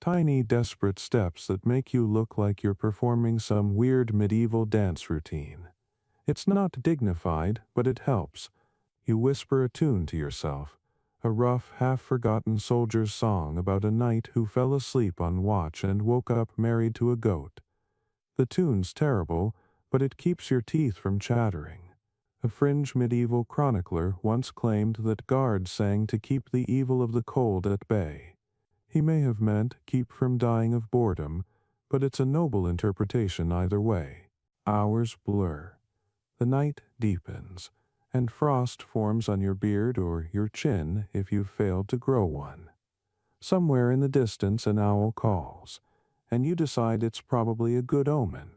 Tiny, desperate steps that make you look like you're performing some weird medieval dance routine. It's not dignified, but it helps. You whisper a tune to yourself, a rough, half-forgotten soldier's song about a knight who fell asleep on watch and woke up married to a goat. The tune's terrible, but it keeps your teeth from chattering. A fringe medieval chronicler once claimed that guards sang to keep the evil of the cold at bay. He may have meant keep from dying of boredom, but it's a noble interpretation either way. Hours blur. The night deepens, and frost forms on your beard or your chin if you've failed to grow one. Somewhere in the distance an owl calls, and you decide it's probably a good omen,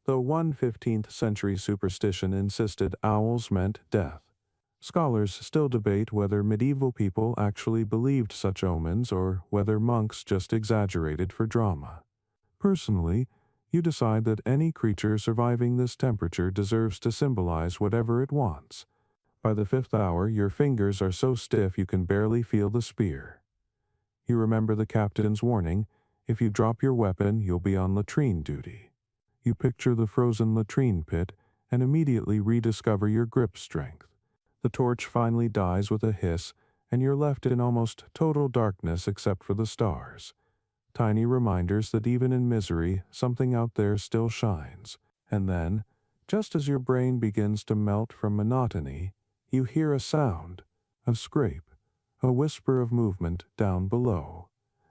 though one 15th century superstition insisted owls meant death. Scholars still debate whether medieval people actually believed such omens or whether monks just exaggerated for drama. Personally, you decide that any creature surviving this temperature deserves to symbolize whatever it wants. By the 5th hour, your fingers are so stiff you can barely feel the spear. You remember the captain's warning: if you drop your weapon, you'll be on latrine duty. You picture the frozen latrine pit and immediately rediscover your grip strength. The torch finally dies with a hiss, and you're left in almost total darkness except for the stars. Tiny reminders that even in misery, something out there still shines. And then, just as your brain begins to melt from monotony, you hear a sound, a scrape, a whisper of movement down below.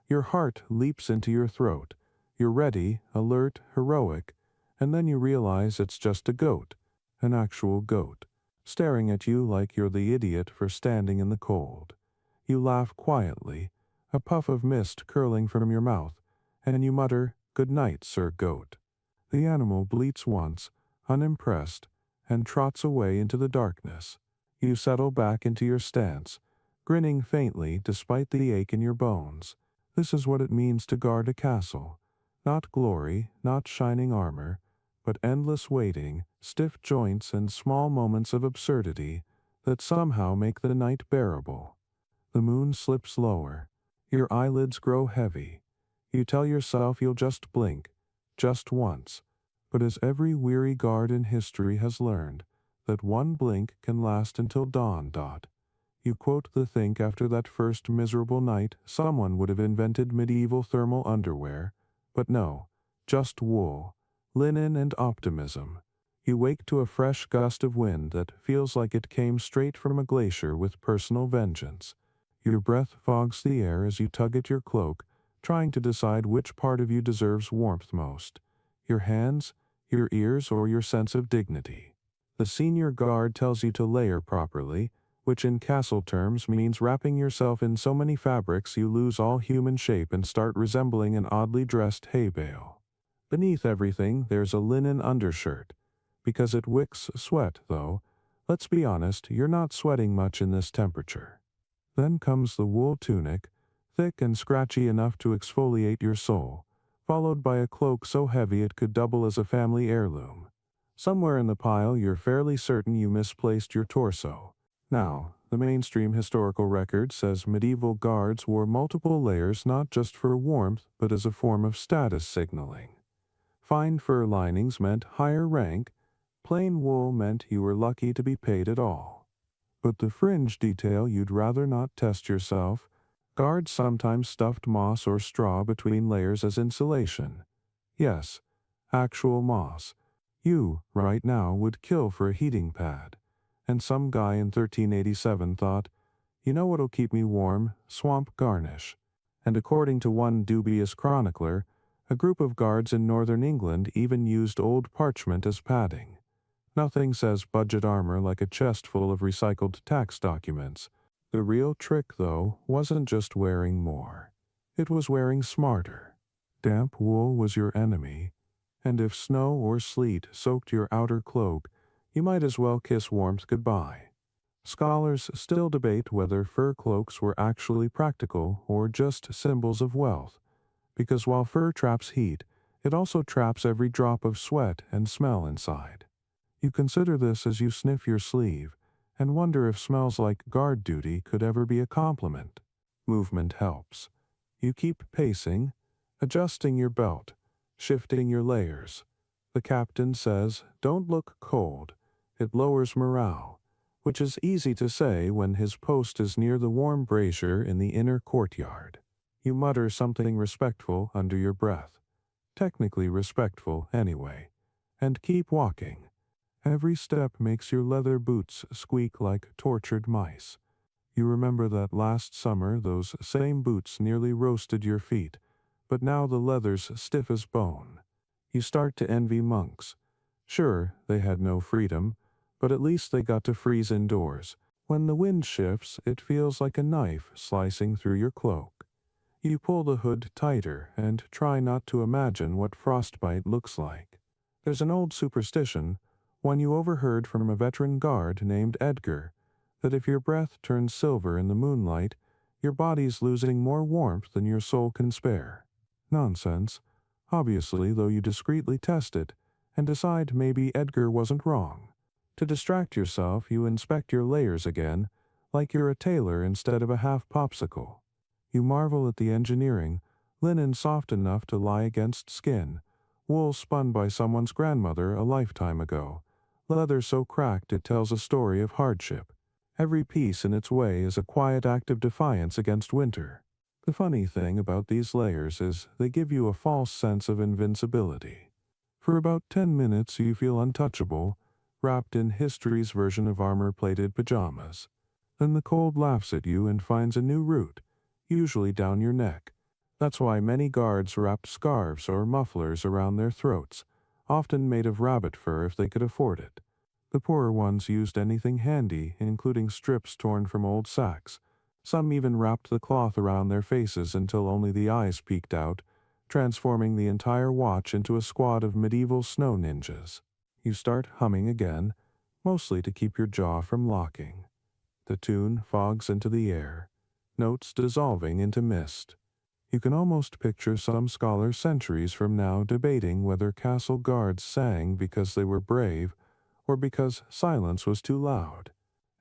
Your heart leaps into your throat. You're ready, alert, heroic, and then you realize it's just a goat, an actual goat, staring at you like you're the idiot for standing in the cold. You laugh quietly, a puff of mist curling from your mouth, and you mutter, "Good night, Sir Goat." The animal bleats once, unimpressed, and trots away into the darkness. You settle back into your stance, grinning faintly despite the ache in your bones. This is what it means to guard a castle. Not glory, not shining armor, but endless waiting, stiff joints, and small moments of absurdity that somehow make the night bearable. The moon slips lower. Your eyelids grow heavy. You tell yourself you'll just blink, just once. But as every weary guard in history has learned, that one blink can last until dawn. You quote the think after that first miserable night someone would have invented medieval thermal underwear, but no, just wool, linen, and optimism. You wake to a fresh gust of wind that feels like it came straight from a glacier with personal vengeance. Your breath fogs the air as you tug at your cloak, trying to decide which part of you deserves warmth most: your hands, your ears, or your sense of dignity. The senior guard tells you to layer properly, which in castle terms means wrapping yourself in so many fabrics you lose all human shape and start resembling an oddly dressed hay bale. Beneath everything, there's a linen undershirt. Because it wicks sweat, though, let's be honest, you're not sweating much in this temperature. Then comes the wool tunic, thick and scratchy enough to exfoliate your soul, followed by a cloak so heavy it could double as a family heirloom. Somewhere in the pile, you're fairly certain you misplaced your torso. Now, the mainstream historical record says medieval guards wore multiple layers not just for warmth, but as a form of status signaling. Fine fur linings meant higher rank, plain wool meant you were lucky to be paid at all. But the fringe detail you'd rather not test yourself. Guards sometimes stuffed moss or straw between layers as insulation. Yes, actual moss. You, right now, would kill for a heating pad. And some guy in 1387 thought, you know what'll keep me warm? Swamp garnish. And according to one dubious chronicler, a group of guards in northern England even used old parchment as padding. Nothing says budget armor like a chest full of recycled tax documents. The real trick, though, wasn't just wearing more. It was wearing smarter. Damp wool was your enemy, and if snow or sleet soaked your outer cloak, you might as well kiss warmth goodbye. Scholars still debate whether fur cloaks were actually practical or just symbols of wealth, because while fur traps heat, it also traps every drop of sweat and smell inside. You consider this as you sniff your sleeve, and wonder if smells like guard duty could ever be a compliment. Movement helps. You keep pacing, adjusting your belt, shifting your layers. The captain says, "Don't look cold. It lowers morale," which is easy to say when his post is near the warm brazier in the inner courtyard. You mutter something respectful under your breath, technically respectful anyway, and keep walking. Every step makes your leather boots squeak like tortured mice. You remember that last summer those same boots nearly roasted your feet, but now the leather's stiff as bone. You start to envy monks. Sure, they had no freedom, but at least they got to freeze indoors. When the wind shifts, it feels like a knife slicing through your cloak. You pull the hood tighter and try not to imagine what frostbite looks like. There's an old superstition, one you overheard from a veteran guard named Edgar, that if your breath turns silver in the moonlight, your body's losing more warmth than your soul can spare. Nonsense, obviously, though you discreetly test it and decide maybe Edgar wasn't wrong. To distract yourself, you inspect your layers again, like you're a tailor instead of a half popsicle. You marvel at the engineering, linen soft enough to lie against skin, wool spun by someone's grandmother a lifetime ago, leather so cracked it tells a story of hardship. Every piece in its way is a quiet act of defiance against winter. The funny thing about these layers is they give you a false sense of invincibility. For about 10 minutes you feel untouchable, wrapped in history's version of armor-plated pajamas. Then the cold laughs at you and finds a new route, usually down your neck. That's why many guards wrapped scarves or mufflers around their throats, often made of rabbit fur if they could afford it. The poorer ones used anything handy, including strips torn from old sacks. Some even wrapped the cloth around their faces until only the eyes peeked out, transforming the entire watch into a squad of medieval snow ninjas. You start humming again, mostly to keep your jaw from locking. The tune fogs into the air, notes dissolving into mist. You can almost picture some scholar centuries from now debating whether castle guards sang because they were brave or because silence was too loud.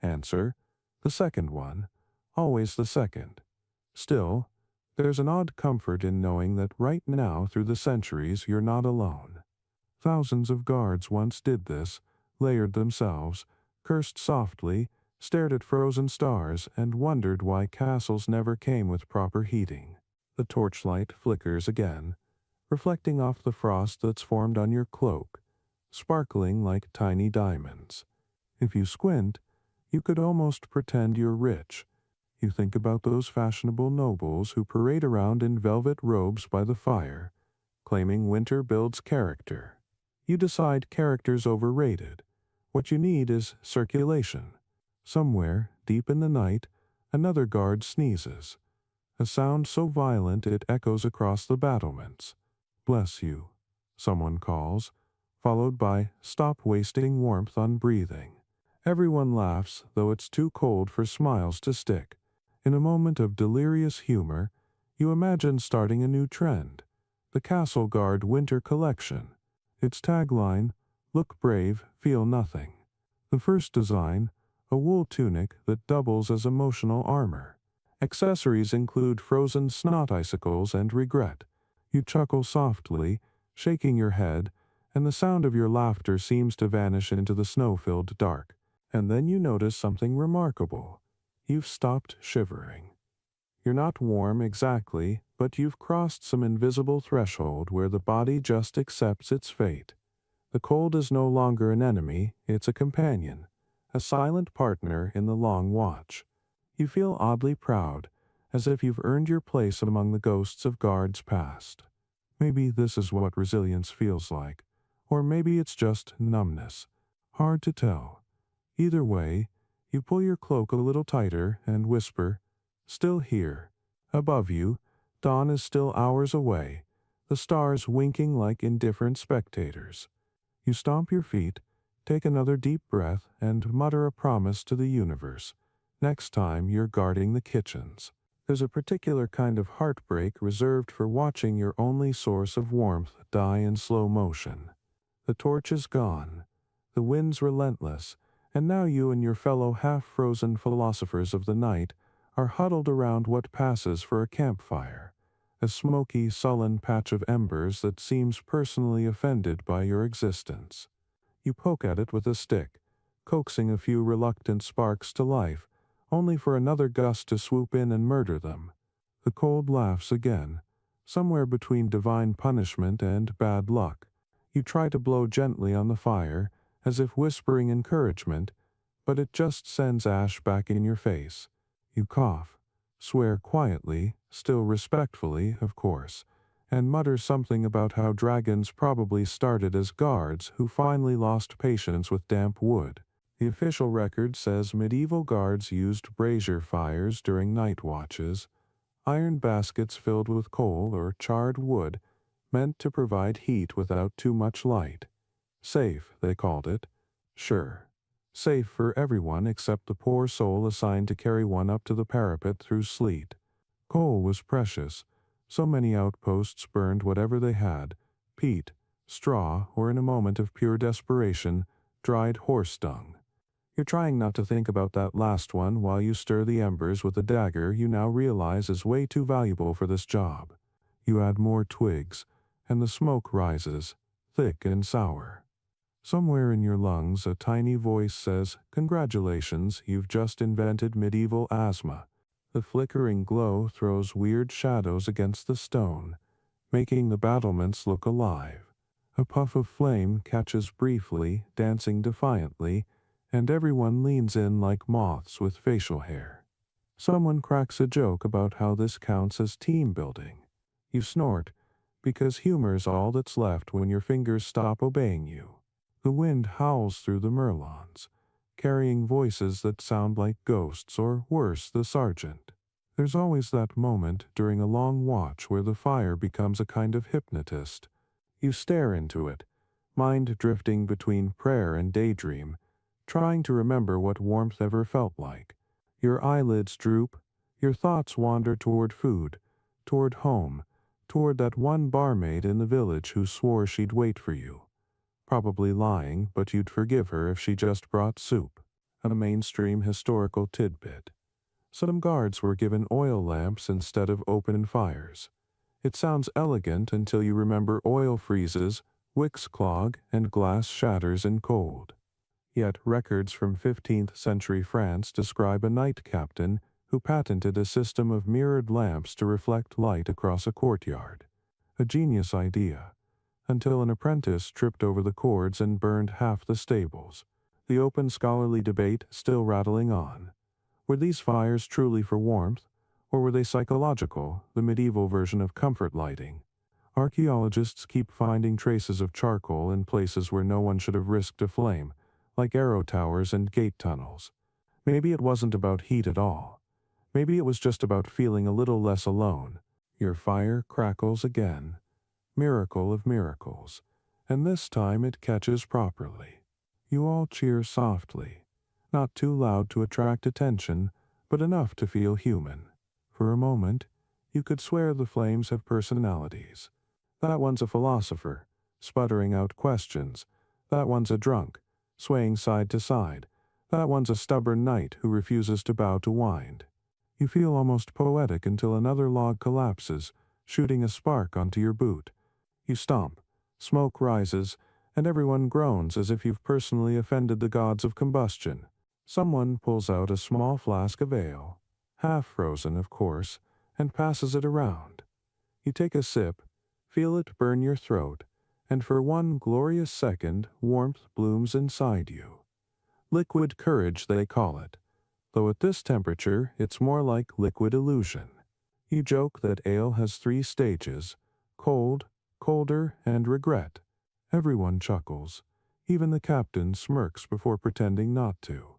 Answer: the second one. Always the second. Still, there's an odd comfort in knowing that right now through the centuries you're not alone. Thousands of guards once did this, layered themselves, cursed softly, stared at frozen stars, and wondered why castles never came with proper heating. The torchlight flickers again, reflecting off the frost that's formed on your cloak, sparkling like tiny diamonds. If you squint, you could almost pretend you're rich. You think about those fashionable nobles who parade around in velvet robes by the fire, claiming winter builds character. You decide character's overrated. What you need is circulation. Somewhere, deep in the night, another guard sneezes, a sound so violent it echoes across the battlements. "Bless you," someone calls, followed by "Stop wasting warmth on breathing." Everyone laughs, though it's too cold for smiles to stick. In a moment of delirious humor, you imagine starting a new trend, the Castle Guard Winter Collection. Its tagline, "Look brave, feel nothing." The first design, a wool tunic that doubles as emotional armor. Accessories include frozen snot icicles and regret. You chuckle softly, shaking your head, and the sound of your laughter seems to vanish into the snow-filled dark. And then you notice something remarkable. You've stopped shivering. You're not warm exactly, but you've crossed some invisible threshold where the body just accepts its fate. The cold is no longer an enemy, it's a companion, a silent partner in the long watch. You feel oddly proud, as if you've earned your place among the ghosts of guards past. Maybe this is what resilience feels like, or maybe it's just numbness. Hard to tell. Either way, you pull your cloak a little tighter and whisper, "Still here." Above you, dawn is still hours away, the stars winking like indifferent spectators. You stomp your feet, take another deep breath, and mutter a promise to the universe. Next time you're guarding the kitchens. There's a particular kind of heartbreak reserved for watching your only source of warmth die in slow motion. The torch is gone, the wind's relentless, and now you and your fellow half-frozen philosophers of the night are huddled around what passes for a campfire, a smoky, sullen patch of embers that seems personally offended by your existence. You poke at it with a stick, coaxing a few reluctant sparks to life, only for another gust to swoop in and murder them. The cold laughs again, somewhere between divine punishment and bad luck. You try to blow gently on the fire, as if whispering encouragement, but it just sends ash back in your face. You cough, swear quietly, still respectfully, of course, and mutter something about how dragons probably started as guards who finally lost patience with damp wood. The official record says medieval guards used brazier fires during night watches, iron baskets filled with coal or charred wood, meant to provide heat without too much light. Safe, they called it. Sure. Safe for everyone except the poor soul assigned to carry one up to the parapet through sleet. Coal was precious. So many outposts burned whatever they had: peat, straw, or in a moment of pure desperation, dried horse dung. You're trying not to think about that last one while you stir the embers with a dagger you now realize is way too valuable for this job. You add more twigs, and the smoke rises, thick and sour. Somewhere in your lungs a tiny voice says, "Congratulations, you've just invented medieval asthma." The flickering glow throws weird shadows against the stone, making the battlements look alive. A puff of flame catches briefly, dancing defiantly, and everyone leans in like moths with facial hair. Someone cracks a joke about how this counts as team building. You snort, because humor's all that's left when your fingers stop obeying you. The wind howls through the merlons, carrying voices that sound like ghosts or worse, the sergeant. There's always that moment during a long watch where the fire becomes a kind of hypnotist. You stare into it, mind drifting between prayer and daydream, trying to remember what warmth ever felt like. Your eyelids droop, your thoughts wander toward food, toward home, toward that one barmaid in the village who swore she'd wait for you. Probably lying, but you'd forgive her if she just brought soup. A mainstream historical tidbit. Some guards were given oil lamps instead of open fires. It sounds elegant until you remember oil freezes, wicks clog, and glass shatters in cold. Yet records from 15th century France describe a knight captain who patented a system of mirrored lamps to reflect light across a courtyard. A genius idea, until an apprentice tripped over the cords and burned half the stables. The open scholarly debate still rattling on. Were these fires truly for warmth, or were they psychological, the medieval version of comfort lighting? Archaeologists keep finding traces of charcoal in places where no one should have risked a flame, like arrow towers and gate tunnels. Maybe it wasn't about heat at all. Maybe it was just about feeling a little less alone. Your fire crackles again. Miracle of miracles. And this time it catches properly. You all cheer softly, not too loud to attract attention, but enough to feel human. For a moment, you could swear the flames have personalities. That one's a philosopher, sputtering out questions. That one's a drunk, swaying side to side. That one's a stubborn knight who refuses to bow to wind. You feel almost poetic until another log collapses, shooting a spark onto your boot. You stomp, smoke rises, and everyone groans as if you've personally offended the gods of combustion. Someone pulls out a small flask of ale, half frozen of course, and passes it around. You take a sip, feel it burn your throat, and for one glorious second warmth blooms inside you. Liquid courage, they call it, though at this temperature it's more like liquid illusion. You joke that ale has 3 stages: cold, colder, and regret. Everyone chuckles. Even the captain smirks before pretending not to.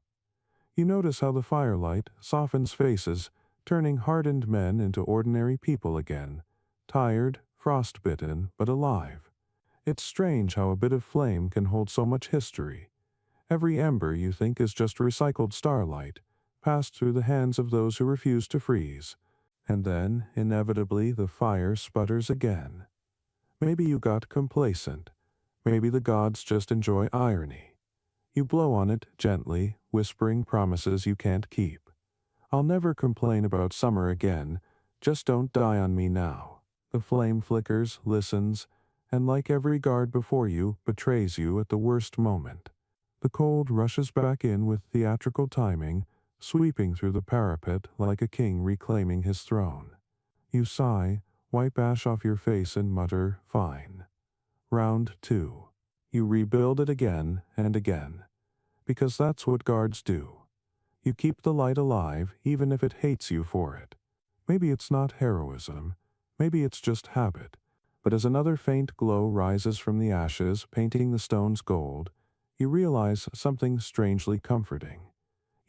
You notice how the firelight softens faces, turning hardened men into ordinary people again, tired, frostbitten, but alive. It's strange how a bit of flame can hold so much history. Every ember you think is just recycled starlight, passed through the hands of those who refuse to freeze. And then, inevitably, the fire sputters again. Maybe you got complacent. Maybe the gods just enjoy irony. You blow on it gently, whispering promises you can't keep. I'll never complain about summer again, just don't die on me now. The flame flickers, listens, and like every guard before you, betrays you at the worst moment. The cold rushes back in with theatrical timing, sweeping through the parapet like a king reclaiming his throne. You sigh, wipe ash off your face and mutter, "Fine." Round 2. You rebuild it again and again. Because that's what guards do. You keep the light alive even if it hates you for it. Maybe it's not heroism. Maybe it's just habit. But as another faint glow rises from the ashes, painting the stones gold, you realize something strangely comforting.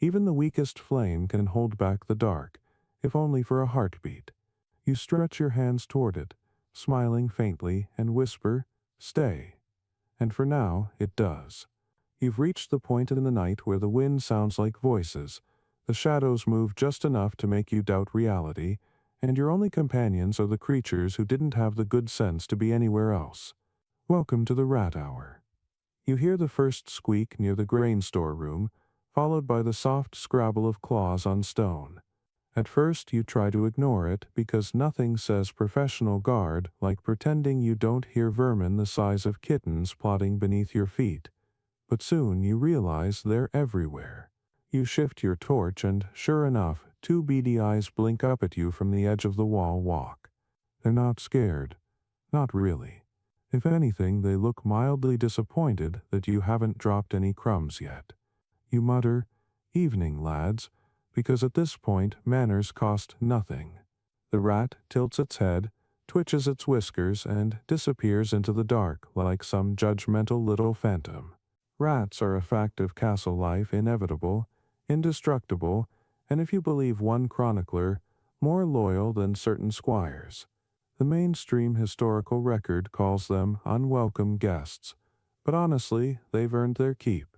Even the weakest flame can hold back the dark, if only for a heartbeat. You stretch your hands toward it, smiling faintly, and whisper, "Stay." And for now, it does. You've reached the point in the night where the wind sounds like voices, the shadows move just enough to make you doubt reality, and your only companions are the creatures who didn't have the good sense to be anywhere else. Welcome to the rat hour. You hear the first squeak near the grain store room, followed by the soft scrabble of claws on stone. At first you try to ignore it because nothing says professional guard like pretending you don't hear vermin the size of kittens plotting beneath your feet. But soon you realize they're everywhere. You shift your torch and, sure enough, 2 beady eyes blink up at you from the edge of the wall walk. They're not scared. Not really. If anything, they look mildly disappointed that you haven't dropped any crumbs yet. You mutter, "Evening, lads," because at this point manners cost nothing. The rat tilts its head, twitches its whiskers, and disappears into the dark like some judgmental little phantom. Rats are a fact of castle life, inevitable, indestructible, and if you believe one chronicler, more loyal than certain squires. The mainstream historical record calls them unwelcome guests, but honestly, they've earned their keep.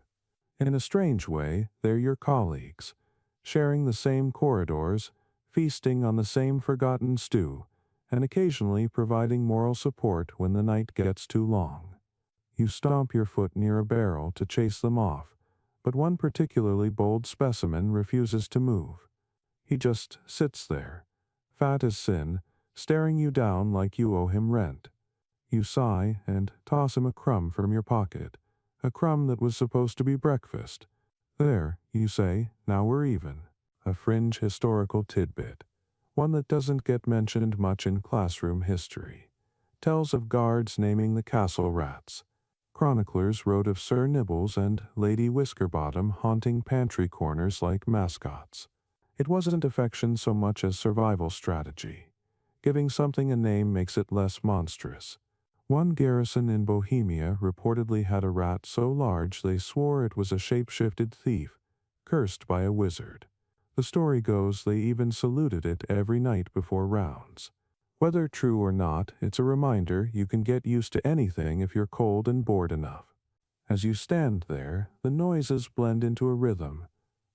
In a strange way, they're your colleagues, sharing the same corridors, feasting on the same forgotten stew, and occasionally providing moral support when the night gets too long. You stomp your foot near a barrel to chase them off, but one particularly bold specimen refuses to move. He just sits there, fat as sin, staring you down like you owe him rent. You sigh and toss him a crumb from your pocket, a crumb that was supposed to be breakfast. "There," you say, "now we're even." A fringe historical tidbit, one that doesn't get mentioned much in classroom history, tells of guards naming the castle rats. Chroniclers wrote of Sir Nibbles and Lady Whiskerbottom haunting pantry corners like mascots. It wasn't affection so much as survival strategy. Giving something a name makes it less monstrous. One garrison in Bohemia reportedly had a rat so large they swore it was a shape-shifted thief, cursed by a wizard. The story goes they even saluted it every night before rounds. Whether true or not, it's a reminder you can get used to anything if you're cold and bored enough. As you stand there, the noises blend into a rhythm.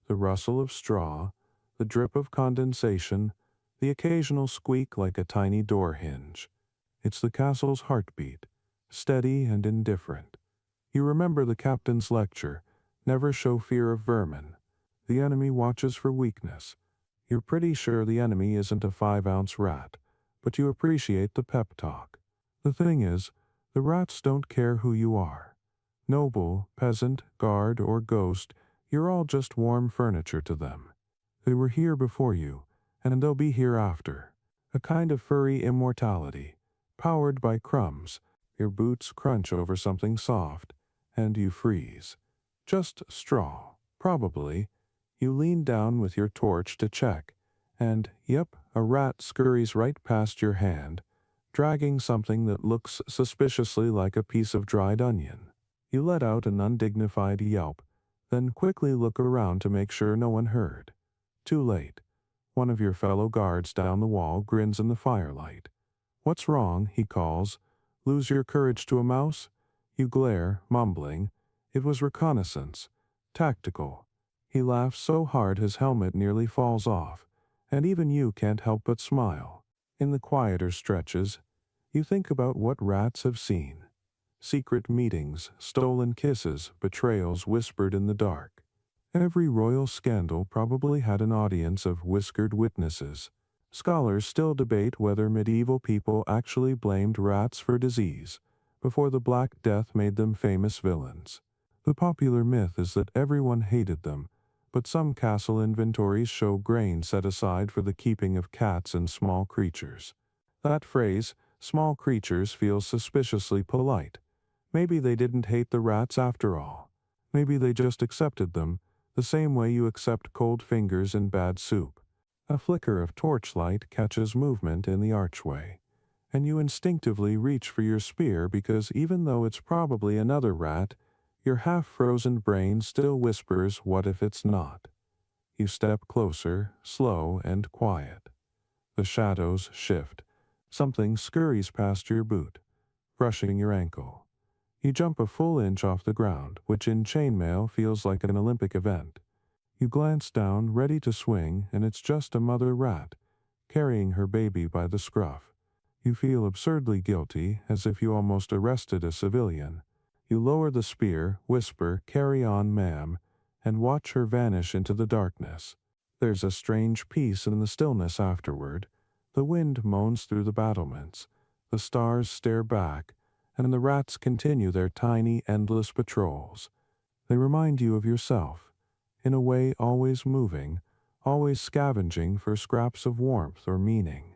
The rustle of straw, the drip of condensation, the occasional squeak like a tiny door hinge. It's the castle's heartbeat, steady and indifferent. You remember the captain's lecture, "Never show fear of vermin." The enemy watches for weakness. You're pretty sure the enemy isn't a 5-ounce rat, but you appreciate the pep talk. The thing is, the rats don't care who you are. Noble, peasant, guard, or ghost, you're all just warm furniture to them. They were here before you, and they'll be here after. A kind of furry immortality, powered by crumbs. Your boots crunch over something soft, and you freeze. Just straw, probably. You lean down with your torch to check, and, yep, a rat scurries right past your hand, dragging something that looks suspiciously like a piece of dried onion. You let out an undignified yelp, then quickly look around to make sure no one heard. Too late. One of your fellow guards down the wall grins in the firelight. "What's wrong?" he calls. "Lose your courage to a mouse?" You glare, mumbling. It was reconnaissance. Tactical. He laughs so hard his helmet nearly falls off, and even you can't help but smile. In the quieter stretches, you think about what rats have seen. Secret meetings, stolen kisses, betrayals whispered in the dark. Every royal scandal probably had an audience of whiskered witnesses. Scholars still debate whether medieval people actually blamed rats for disease, before the Black Death made them famous villains. The popular myth is that everyone hated them, but some castle inventories show grain set aside for the keeping of cats and small creatures. That phrase, small creatures, feels suspiciously polite. Maybe they didn't hate the rats after all. Maybe they just accepted them, the same way you accept cold fingers in bad soup. A flicker of torchlight catches movement in the archway, and you instinctively reach for your spear because even though it's probably another rat, your half-frozen brain still whispers, "What if it's not?" You step closer, slow and quiet. The shadows shift. Something scurries past your boot, brushing your ankle. You jump a full inch off the ground, which in chainmail feels like an Olympic event. You glance down, ready to swing, and it's just a mother rat, carrying her baby by the scruff. You feel absurdly guilty, as if you almost arrested a civilian. You lower the spear, whisper, "Carry on, ma'am," and watch her vanish into the darkness. There's a strange peace in the stillness afterward. The wind moans through the battlements. The stars stare back, and the rats continue their tiny, endless patrols. They remind you of yourself, in a way always moving, always scavenging for scraps of warmth or meaning.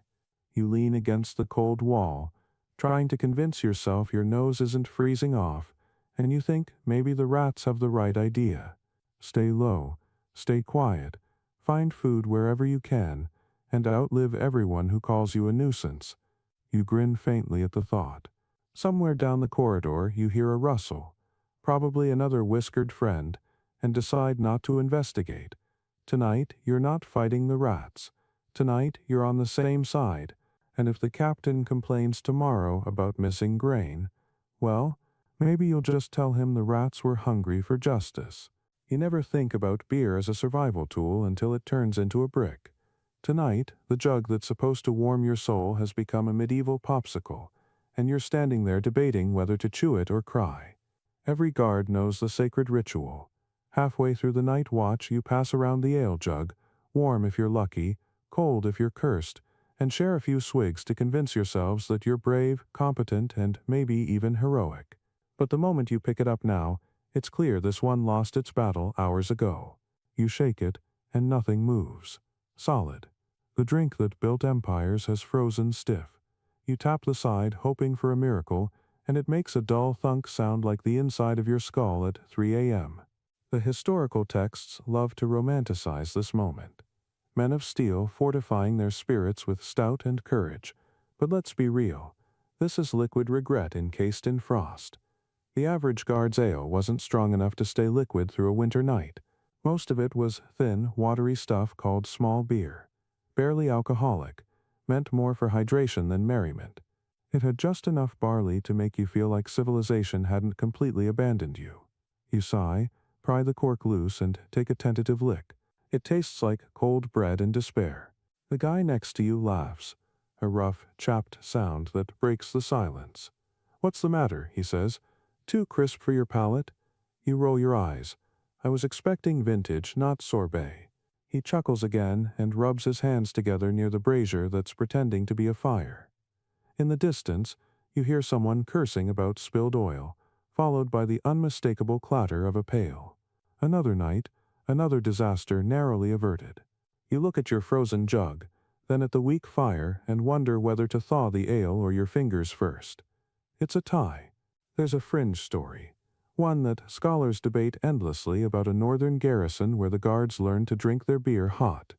You lean against the cold wall, trying to convince yourself your nose isn't freezing off, and you think maybe the rats have the right idea. Stay low, stay quiet, find food wherever you can, and outlive everyone who calls you a nuisance. You grin faintly at the thought. Somewhere down the corridor you hear a rustle, probably another whiskered friend, and decide not to investigate. Tonight, you're not fighting the rats. Tonight, you're on the same side, and if the captain complains tomorrow about missing grain, well, maybe you'll just tell him the rats were hungry for justice. You never think about beer as a survival tool until it turns into a brick. Tonight, the jug that's supposed to warm your soul has become a medieval popsicle, and you're standing there debating whether to chew it or cry. Every guard knows the sacred ritual. Halfway through the night watch, you pass around the ale jug, warm if you're lucky, cold if you're cursed, and share a few swigs to convince yourselves that you're brave, competent, and maybe even heroic. But the moment you pick it up now, it's clear this one lost its battle hours ago. You shake it, and nothing moves. Solid. The drink that built empires has frozen stiff. You tap the side, hoping for a miracle, and it makes a dull thunk sound like the inside of your skull at 3 a.m. The historical texts love to romanticize this moment. Men of steel fortifying their spirits with stout and courage. But let's be real. This is liquid regret encased in frost. The average guard's ale wasn't strong enough to stay liquid through a winter night. Most of it was thin, watery stuff called small beer. Barely alcoholic, meant more for hydration than merriment. It had just enough barley to make you feel like civilization hadn't completely abandoned you. You sigh, pry the cork loose, and take a tentative lick. It tastes like cold bread in despair. The guy next to you laughs, a rough, chapped sound that breaks the silence. "What's the matter?" he says. "Too crisp for your palate?" You roll your eyes. "I was expecting vintage, not sorbet." He chuckles again and rubs his hands together near the brazier that's pretending to be a fire. In the distance, you hear someone cursing about spilled oil, followed by the unmistakable clatter of a pail. Another night, another disaster narrowly averted. You look at your frozen jug, then at the weak fire, and wonder whether to thaw the ale or your fingers first. It's a tie. There's a fringe story, one that scholars debate endlessly, about a northern garrison where the guards learned to drink their beer hot.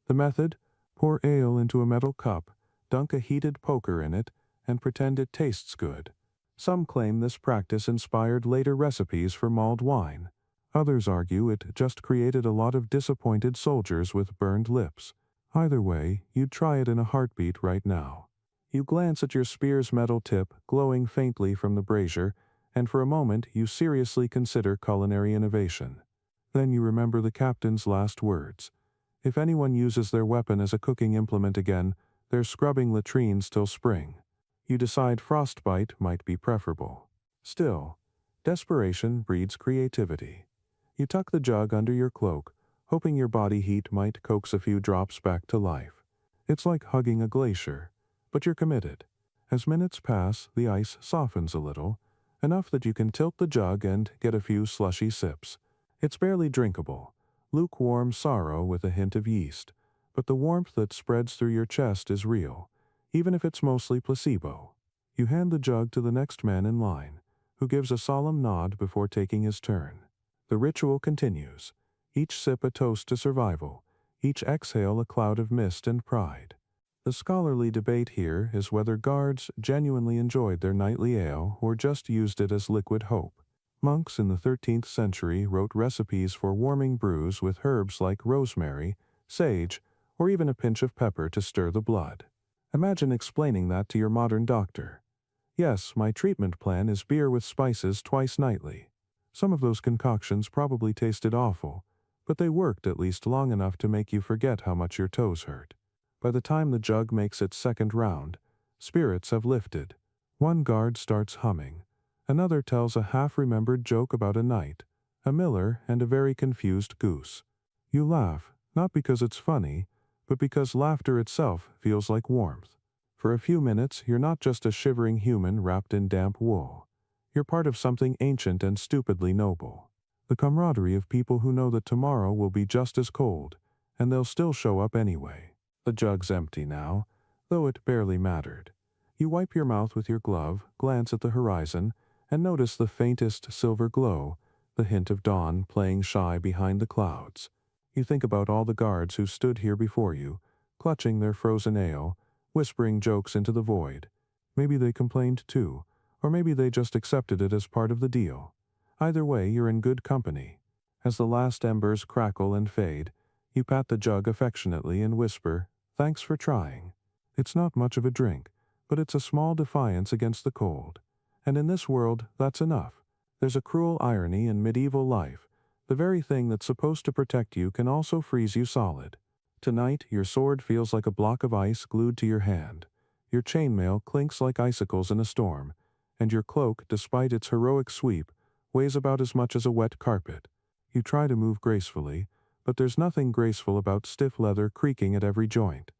The method? Pour ale into a metal cup, dunk a heated poker in it, and pretend it tastes good. Some claim this practice inspired later recipes for mulled wine. Others argue it just created a lot of disappointed soldiers with burned lips. Either way, you'd try it in a heartbeat right now. You glance at your spear's metal tip, glowing faintly from the brazier, and for a moment you seriously consider culinary innovation. Then you remember the captain's last words. If anyone uses their weapon as a cooking implement again, they're scrubbing latrines till spring. You decide frostbite might be preferable. Still, desperation breeds creativity. You tuck the jug under your cloak, hoping your body heat might coax a few drops back to life. It's like hugging a glacier, but you're committed. As minutes pass, the ice softens a little, enough that you can tilt the jug and get a few slushy sips. It's barely drinkable, lukewarm sorrow with a hint of yeast, but the warmth that spreads through your chest is real, even if it's mostly placebo. You hand the jug to the next man in line, who gives a solemn nod before taking his turn. The ritual continues, each sip a toast to survival, each exhale a cloud of mist and pride. The scholarly debate here is whether guards genuinely enjoyed their nightly ale or just used it as liquid hope. Monks in the 13th century wrote recipes for warming brews with herbs like rosemary, sage, or even a pinch of pepper to stir the blood. Imagine explaining that to your modern doctor. Yes, my treatment plan is beer with spices twice nightly. Some of those concoctions probably tasted awful, but they worked at least long enough to make you forget how much your toes hurt. By the time the jug makes its second round, spirits have lifted. One guard starts humming. Another tells a half-remembered joke about a knight, a miller, and a very confused goose. You laugh, not because it's funny, but because laughter itself feels like warmth. For a few minutes, you're not just a shivering human wrapped in damp wool. You're part of something ancient and stupidly noble. The camaraderie of people who know that tomorrow will be just as cold, and they'll still show up anyway. The jug's empty now, though it barely mattered. You wipe your mouth with your glove, glance at the horizon, and notice the faintest silver glow, the hint of dawn playing shy behind the clouds. You think about all the guards who stood here before you, clutching their frozen ale, whispering jokes into the void. Maybe they complained too, or maybe they just accepted it as part of the deal. Either way, you're in good company. As the last embers crackle and fade, you pat the jug affectionately and whisper, "Thanks for trying." It's not much of a drink, but it's a small defiance against the cold. And in this world, that's enough. There's a cruel irony in medieval life. The very thing that's supposed to protect you can also freeze you solid. Tonight, your sword feels like a block of ice glued to your hand. Your chainmail clinks like icicles in a storm, and your cloak, despite its heroic sweep, weighs about as much as a wet carpet. You try to move gracefully, but there's nothing graceful about stiff leather creaking at every joint.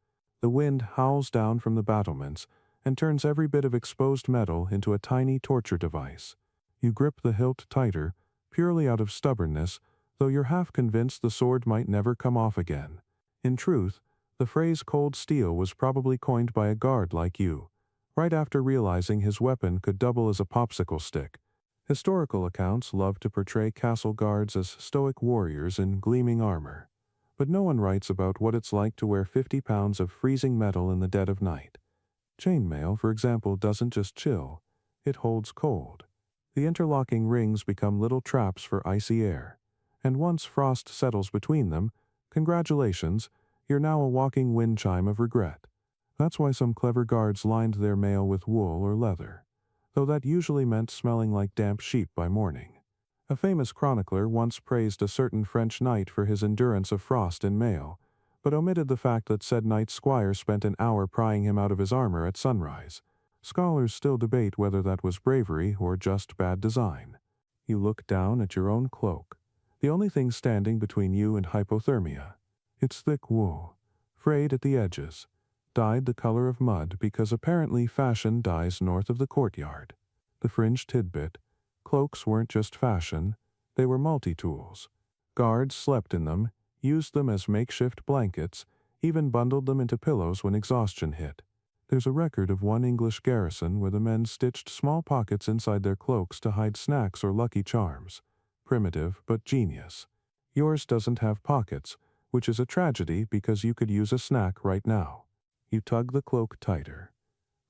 The wind howls down from the battlements and turns every bit of exposed metal into a tiny torture device. You grip the hilt tighter, purely out of stubbornness, though you're half convinced the sword might never come off again. In truth, the phrase cold steel was probably coined by a guard like you, right after realizing his weapon could double as a popsicle stick. Historical accounts love to portray castle guards as stoic warriors in gleaming armor, but no one writes about what it's like to wear 50 pounds of freezing metal in the dead of night. Chainmail, for example, doesn't just chill, it holds cold. The interlocking rings become little traps for icy air, and once frost settles between them, congratulations, you're now a walking wind chime of regret. That's why some clever guards lined their mail with wool or leather, though that usually meant smelling like damp sheep by morning. A famous chronicler once praised a certain French knight for his endurance of frost in mail, but omitted the fact that said knight's squire spent an hour prying him out of his armor at sunrise. Scholars still debate whether that was bravery or just bad design. You look down at your own cloak, the only thing standing between you and hypothermia. It's thick wool, frayed at the edges, dyed the color of mud because apparently fashion dies north of the courtyard. The fringed tidbit, cloaks weren't just fashion, they were multi-tools. Guards slept in them, used them as makeshift blankets, even bundled them into pillows when exhaustion hit. There's a record of one English garrison where the men stitched small pockets inside their cloaks to hide snacks or lucky charms. Primitive, but genius. Yours doesn't have pockets, which is a tragedy because you could use a snack right now. You tug the cloak tighter,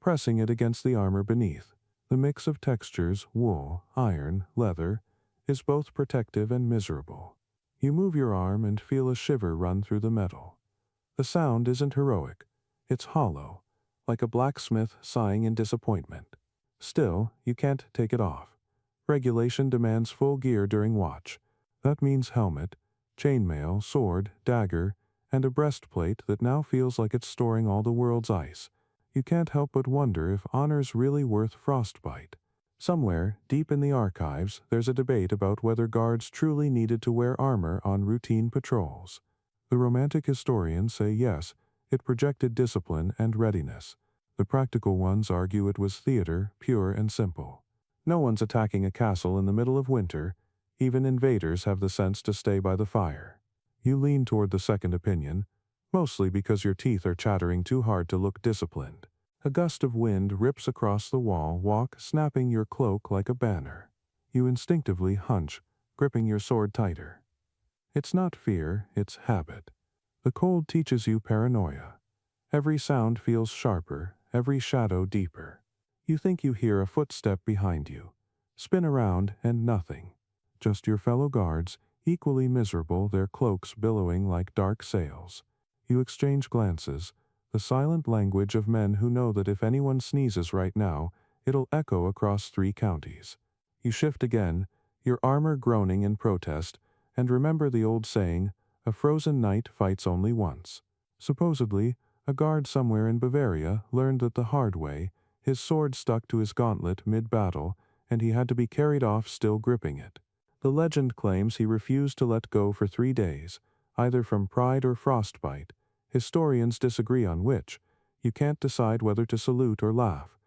pressing it against the armor beneath. The mix of textures, wool, iron, leather, is both protective and miserable. You move your arm and feel a shiver run through the metal. The sound isn't heroic. It's hollow, like a blacksmith sighing in disappointment. Still, you can't take it off. Regulation demands full gear during watch. That means helmet, chainmail, sword, dagger, and a breastplate that now feels like it's storing all the world's ice. You can't help but wonder if honor's really worth frostbite. Somewhere, deep in the archives, there's a debate about whether guards truly needed to wear armor on routine patrols. The romantic historians say yes, It projected discipline and readiness. The practical ones argue it was theater, pure and simple. No one's attacking a castle in the middle of winter. Even invaders have the sense to stay by the fire. You lean toward the second opinion, mostly because your teeth are chattering too hard to look disciplined. A gust of wind rips across the walk, snapping your cloak like a banner. You instinctively hunch, gripping your sword tighter. It's not fear, it's habit. The cold teaches you paranoia. Every sound feels sharper, every shadow deeper. You think you hear a footstep behind you. Spin around and nothing. Just your fellow guards, equally miserable, their cloaks billowing like dark sails. You exchange glances, the silent language of men who know that if anyone sneezes right now, it'll echo across 3 counties. You shift again, your armor groaning in protest, and remember the old saying, a frozen knight fights only once. Supposedly, a guard somewhere in Bavaria learned that the hard way. His sword stuck to his gauntlet mid-battle, and he had to be carried off still gripping it. The legend claims he refused to let go for 3 days, either from pride or frostbite. Historians disagree on which. You can't decide whether to salute or laugh.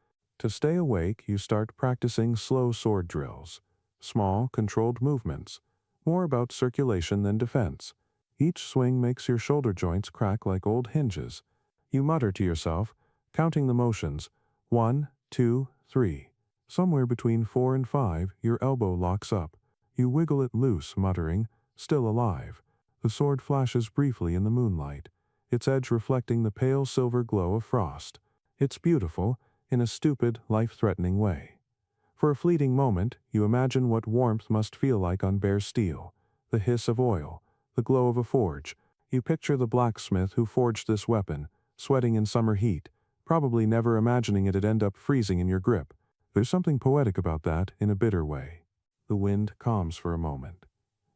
To stay awake, you start practicing slow sword drills. Small, controlled movements. More about circulation than defense. Each swing makes your shoulder joints crack like old hinges. You mutter to yourself, counting the motions. 1, 2, 3. Somewhere between 4 and 5, your elbow locks up. You wiggle it loose, muttering, still alive. The sword flashes briefly in the moonlight, its edge reflecting the pale silver glow of frost. It's beautiful, in a stupid, life-threatening way. For a fleeting moment, you imagine what warmth must feel like on bare steel, the hiss of oil, the glow of a forge. You picture the blacksmith who forged this weapon, sweating in summer heat, probably never imagining it'd end up freezing in your grip. There's something poetic about that, in a bitter way. The wind calms for a moment.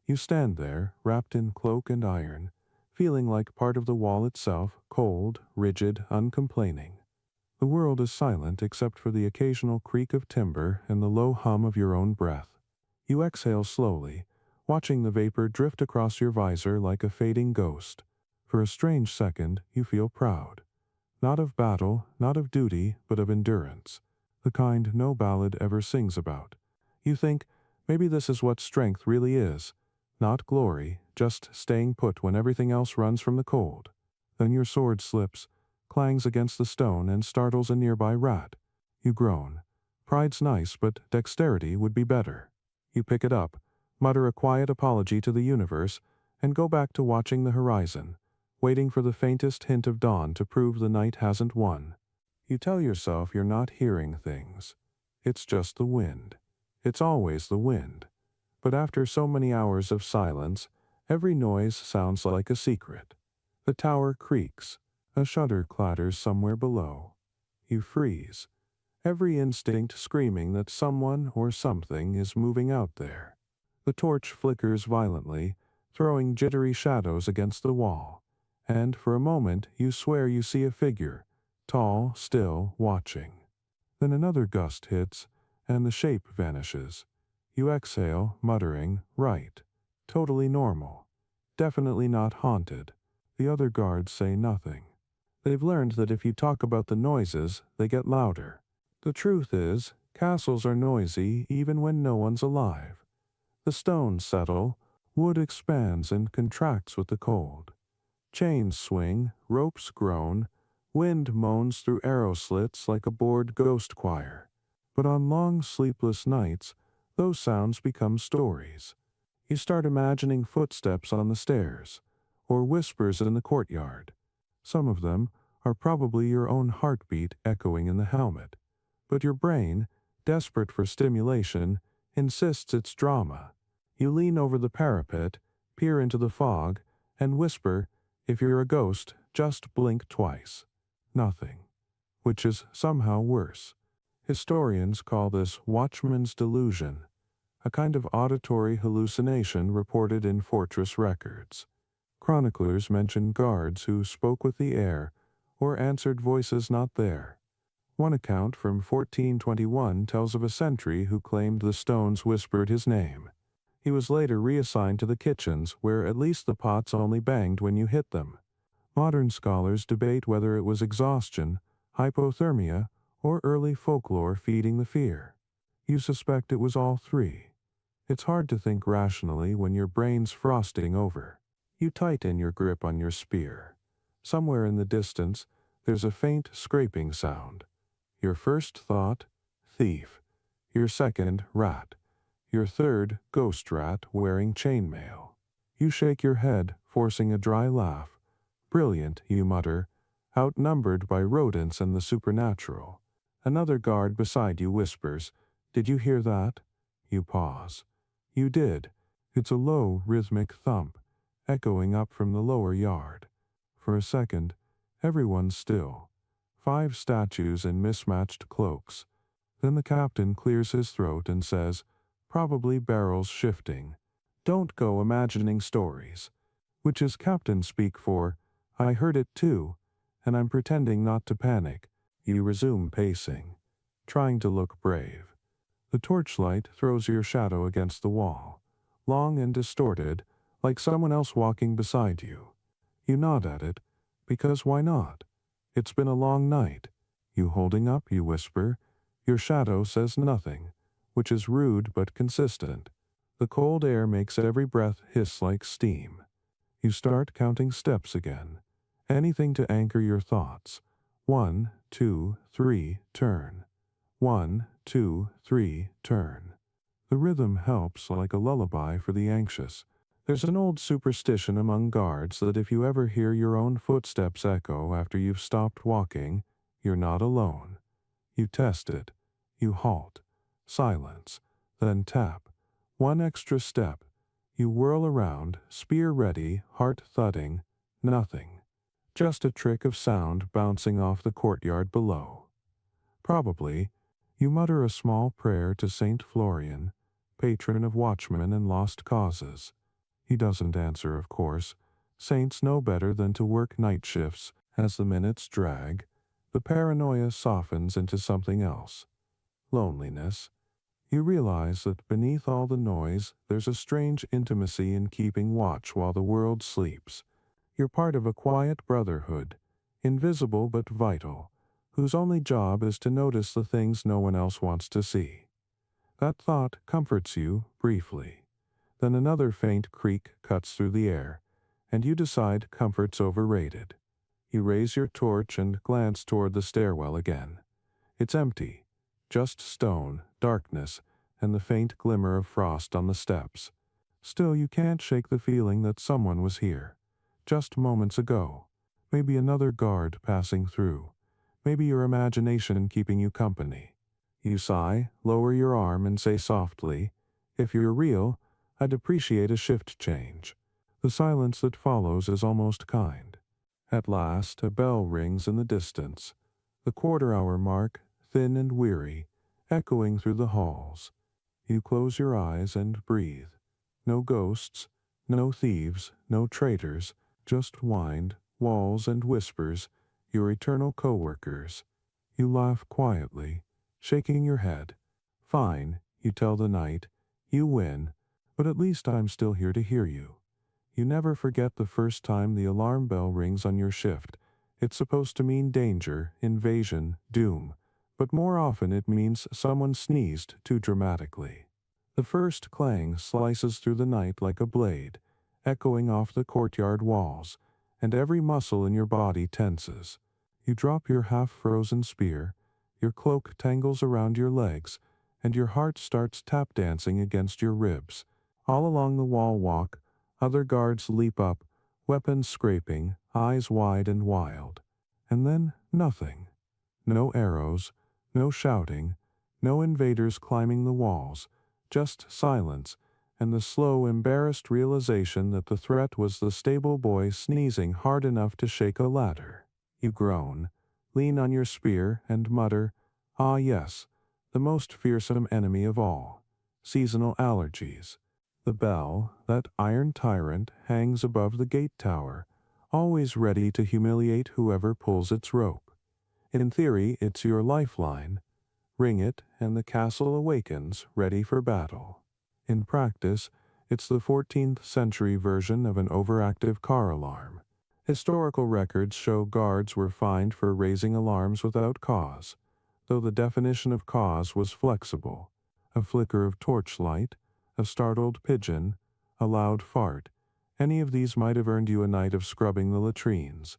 You stand there, wrapped in cloak and iron, feeling like part of the wall itself, cold, rigid, uncomplaining. The world is silent except for the occasional creak of timber and the low hum of your own breath. You exhale slowly, watching the vapor drift across your visor like a fading ghost. For a strange second, you feel proud. Not of battle, not of duty, but of endurance. The kind no ballad ever sings about. You think, maybe this is what strength really is. Not glory, just staying put when everything else runs from the cold. Then your sword slips, clangs against the stone and startles a nearby rat. You groan. Pride's nice, but dexterity would be better. You pick it up, mutter a quiet apology to the universe, and go back to watching the horizon, waiting for the faintest hint of dawn to prove the night hasn't won. You tell yourself you're not hearing things. It's just the wind. It's always the wind. But after so many hours of silence, every noise sounds like a secret. The tower creaks. A shutter clatters somewhere below. You freeze. Every instinct screaming that someone or something is moving out there. The torch flickers violently, throwing jittery shadows against the wall. And for a moment you swear you see a figure, tall, still, watching. Then another gust hits, and the shape vanishes. You exhale, muttering, right. Totally normal. Definitely not haunted. The other guards say nothing. They've learned that if you talk about the noises, they get louder. The truth is, castles are noisy even when no one's alive. The stones settle, wood expands and contracts with the cold. Chains swing, ropes groan, wind moans through arrow slits like a bored ghost choir. But on long sleepless nights, those sounds become stories. You start imagining footsteps on the stairs, or whispers in the courtyard. Some of them are probably your own heartbeat echoing in the helmet. But your brain, desperate for stimulation, insists it's drama. You lean over the parapet, peer into the fog, and whisper, if you're a ghost, just blink twice. Nothing. Which is somehow worse. Historians call this watchman's delusion, a kind of auditory hallucination reported in fortress records. Chroniclers mention guards who spoke with the air or answered voices not there. One account from 1421 tells of a sentry who claimed the stones whispered his name. He was later reassigned to the kitchens, where at least the pots only banged when you hit them. Modern scholars debate whether it was exhaustion, hypothermia, or early folklore feeding the fear. You suspect it was all three. It's hard to think rationally when your brain's frosting over. You tighten your grip on your spear. Somewhere in the distance, there's a faint scraping sound. Your first thought, thief. Your second, rat. Your third, ghost rat wearing chainmail. You shake your head, forcing a dry laugh. Brilliant, you mutter, outnumbered by rodents and the supernatural. Another guard beside you whispers, "Did you hear that?" You pause. You did. It's a low, rhythmic thump, echoing up from the lower yard. For a second, everyone's still. 5 statues in mismatched cloaks. Then the captain clears his throat and says, probably barrels shifting, "Don't go imagining stories." Which is captain speak for, "I heard it too, and I'm pretending not to panic." You resume pacing, trying to look brave. The torchlight throws your shadow against the wall, long and distorted, like someone else walking beside you. You nod at it, because why not? It's been a long night. You holding up, you whisper. Your shadow says nothing, which is rude but consistent. The cold air makes every breath hiss like steam. You start counting steps again. Anything to anchor your thoughts. 1, 2, 3, turn. 1, 2, 3, turn. The rhythm helps like a lullaby for the anxious. There's an old superstition among guards that if you ever hear your own footsteps echo after you've stopped walking, you're not alone. You test it. You halt. Silence. Then tap. 1 extra step. You whirl around, spear ready, heart thudding. Nothing. Just a trick of sound bouncing off the courtyard below. Probably, you mutter a small prayer to Saint Florian, patron of watchmen and lost causes. He doesn't answer, of course. Saints know better than to work night shifts. As the minutes drag, the paranoia softens into something else. Loneliness. You realize that beneath all the noise, there's a strange intimacy in keeping watch while the world sleeps. You're part of a quiet brotherhood, invisible but vital, whose only job is to notice the things no one else wants to see. That thought comforts you, briefly. Then another faint creak cuts through the air, and you decide comfort's overrated. You raise your torch and glance toward the stairwell again. It's empty. Just stone, darkness, and the faint glimmer of frost on the steps. Still, you can't shake the feeling that someone was here. Just moments ago. Maybe another guard passing through. Maybe your imagination keeping you company. You sigh, lower your arm, and say softly, "If you're real, I'd appreciate a shift change." The silence that follows is almost kind. At last, a bell rings in the distance. The quarter-hour mark, thin and weary, echoing through the halls. You close your eyes and breathe. No ghosts, no thieves, no traitors, just wind, walls, and whispers, your eternal co-workers. You laugh quietly, shaking your head. "Fine," you tell the night. "You win, but at least I'm still here to hear you." You never forget the first time the alarm bell rings on your shift. It's supposed to mean danger, invasion, doom, but more often it means someone sneezed too dramatically. The first clang slices through the night like a blade, echoing off the courtyard walls, and every muscle in your body tenses. You drop your half-frozen spear, your cloak tangles around your legs, and your heart starts tap-dancing against your ribs. All along the wall walk, other guards leap up, weapons scraping, eyes wide and wild. And then nothing. No arrows, no shouting, no invaders climbing the walls, just silence, and the slow, embarrassed realization that the threat was the stable boy sneezing hard enough to shake a ladder. You groan, lean on your spear, and mutter, "Ah yes, the most fearsome enemy of all, seasonal allergies." The bell, that iron tyrant, hangs above the gate tower, always ready to humiliate whoever pulls its rope. In theory, it's your lifeline. Ring it, and the castle awakens, ready for battle. In practice, it's the 14th century version of an overactive car alarm. Historical records show guards were fined for raising alarms without cause, though the definition of cause was flexible. A flicker of torchlight, a startled pigeon, a loud fart, any of these might have earned you a night of scrubbing the latrines.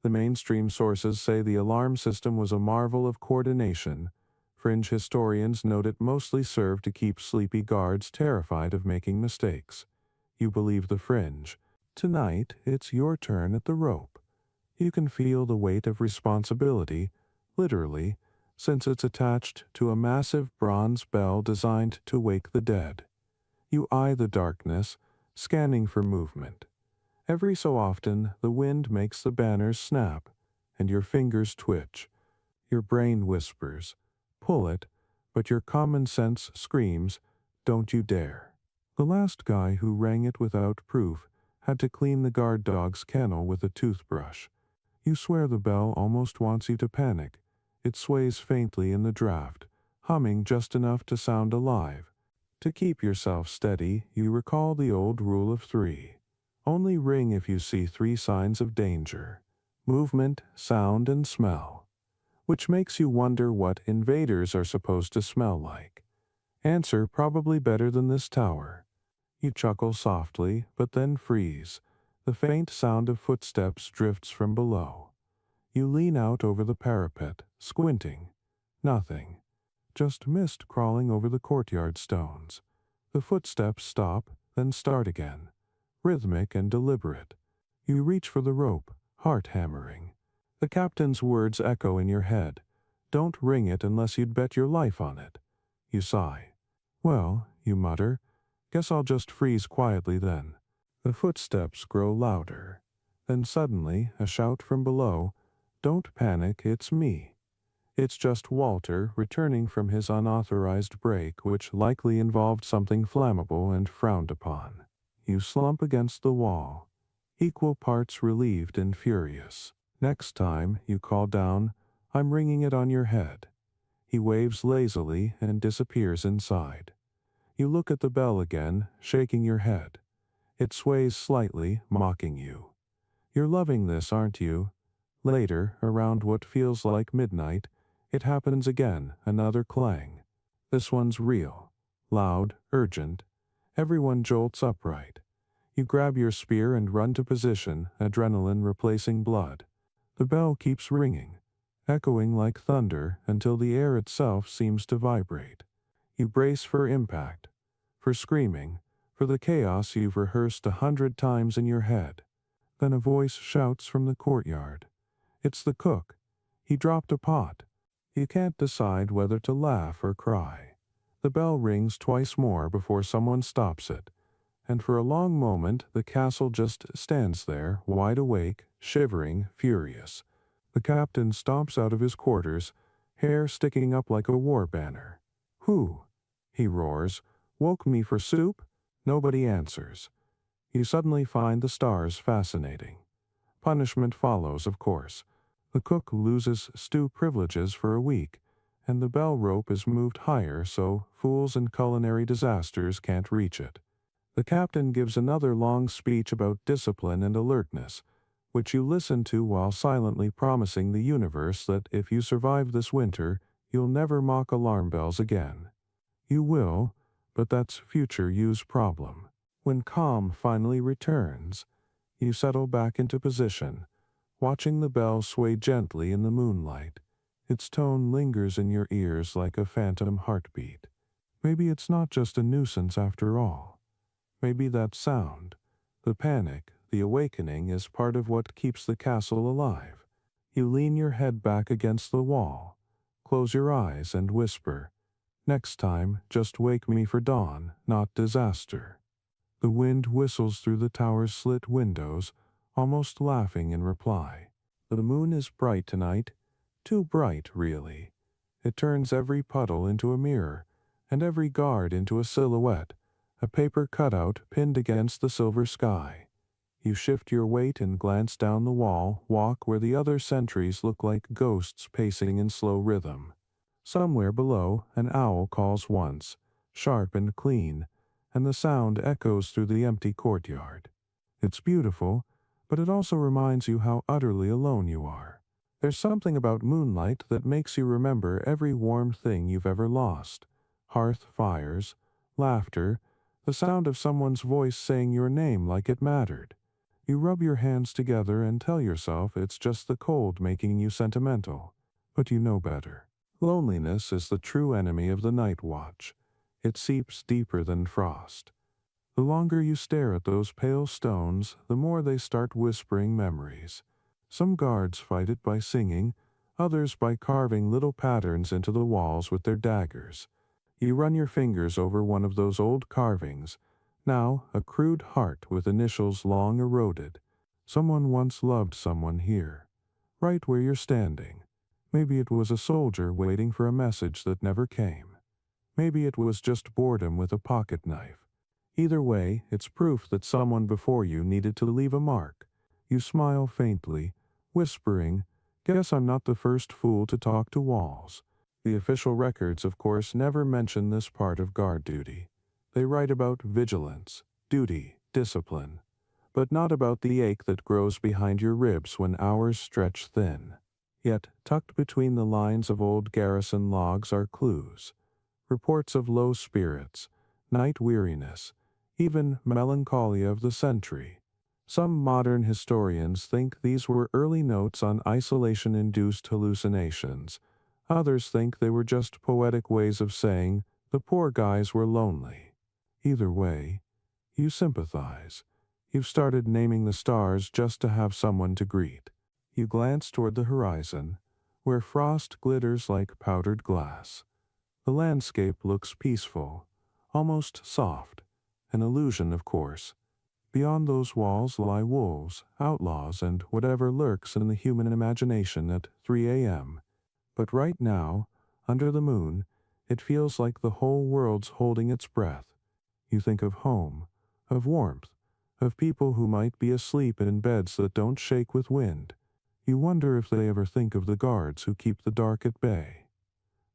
The mainstream sources say the alarm system was a marvel of coordination. Fringe historians note it mostly served to keep sleepy guards terrified of making mistakes. You believe the fringe. Tonight, it's your turn at the rope. You can feel the weight of responsibility, literally, since it's attached to a massive bronze bell designed to wake the dead. You eye the darkness, scanning for movement. Every so often, the wind makes the banners snap, and your fingers twitch. Your brain whispers, "Pull it," but your common sense screams, "Don't you dare." The last guy who rang it without proof had to clean the guard dog's kennel with a toothbrush. You swear the bell almost wants you to panic. It sways faintly in the draft, humming just enough to sound alive. To keep yourself steady, you recall the old rule of 3. Only ring if you see 3 signs of danger: movement, sound, and smell. Which makes you wonder what invaders are supposed to smell like. Answer probably better than this tower. You chuckle softly, but then freeze. The faint sound of footsteps drifts from below. You lean out over the parapet, squinting. Nothing. Just mist crawling over the courtyard stones. The footsteps stop, then start again. Rhythmic and deliberate. You reach for the rope, heart hammering. The captain's words echo in your head. Don't ring it unless you'd bet your life on it. You sigh. Well, you mutter, guess I'll just freeze quietly then. The footsteps grow louder. Then suddenly, a shout from below, "Don't panic, it's me." It's just Walter returning from his unauthorized break, which likely involved something flammable and frowned upon. You slump against the wall, equal parts relieved and furious. Next time, you call down, "I'm ringing it on your head." He waves lazily and disappears inside. You look at the bell again, shaking your head. It sways slightly, mocking you. You're loving this, aren't you? Later, around what feels like midnight, it happens again, another clang. This one's real, loud, urgent. Everyone jolts upright. You grab your spear and run to position, adrenaline replacing blood. The bell keeps ringing, echoing like thunder until the air itself seems to vibrate. You brace for impact, for screaming, for the chaos you've rehearsed 100 times in your head. Then a voice shouts from the courtyard. It's the cook. He dropped a pot. You can't decide whether to laugh or cry. The bell rings twice more before someone stops it, and for a long moment the castle just stands there, wide awake, shivering, furious. The captain stomps out of his quarters, hair sticking up like a war banner. "Who?" he roars. "Woke me for soup?" Nobody answers. You suddenly find the stars fascinating. Punishment follows, of course. The cook loses stew privileges for a week, and the bell rope is moved higher so fools and culinary disasters can't reach it. The captain gives another long speech about discipline and alertness, which you listen to while silently promising the universe that if you survive this winter, you'll never mock alarm bells again. You will, but that's future you's problem. When calm finally returns, you settle back into position, watching the bell sway gently in the moonlight. Its tone lingers in your ears like a phantom heartbeat. Maybe it's not just a nuisance after all. Maybe that sound, the panic, the awakening is part of what keeps the castle alive. You lean your head back against the wall, close your eyes and whisper, "Next time, just wake me for dawn, not disaster." The wind whistles through the tower's slit windows, almost laughing in reply. The moon is bright tonight, too bright, really. It turns every puddle into a mirror, and every guard into a silhouette, a paper cutout pinned against the silver sky. You shift your weight and glance down the wall, walk where the other sentries look like ghosts pacing in slow rhythm. Somewhere below, an owl calls once, sharp and clean, and the sound echoes through the empty courtyard. It's beautiful, but it also reminds you how utterly alone you are. There's something about moonlight that makes you remember every warm thing you've ever lost. Hearth fires, laughter, the sound of someone's voice saying your name like it mattered. You rub your hands together and tell yourself it's just the cold making you sentimental. But you know better. Loneliness is the true enemy of the night watch. It seeps deeper than frost. The longer you stare at those pale stones, the more they start whispering memories. Some guards fight it by singing, others by carving little patterns into the walls with their daggers. You run your fingers over one of those old carvings, now a crude heart with initials long eroded. Someone once loved someone here, right where you're standing. Maybe it was a soldier waiting for a message that never came. Maybe it was just boredom with a pocket knife. Either way, it's proof that someone before you needed to leave a mark. You smile faintly, whispering, "Guess I'm not the first fool to talk to walls." The official records, of course, never mention this part of guard duty. They write about vigilance, duty, discipline, but not about the ache that grows behind your ribs when hours stretch thin. Yet, tucked between the lines of old garrison logs are clues. Reports of low spirits, night weariness, even melancholia of the century. Some modern historians think these were early notes on isolation-induced hallucinations. Others think they were just poetic ways of saying the poor guys were lonely. Either way, you sympathize. You've started naming the stars just to have someone to greet. You glance toward the horizon, where frost glitters like powdered glass. The landscape looks peaceful, almost soft, an illusion, of course. Beyond those walls lie wolves, outlaws, and whatever lurks in the human imagination at 3 a.m. But right now, under the moon, it feels like the whole world's holding its breath. You think of home, of warmth, of people who might be asleep in beds that don't shake with wind. You wonder if they ever think of the guards who keep the dark at bay.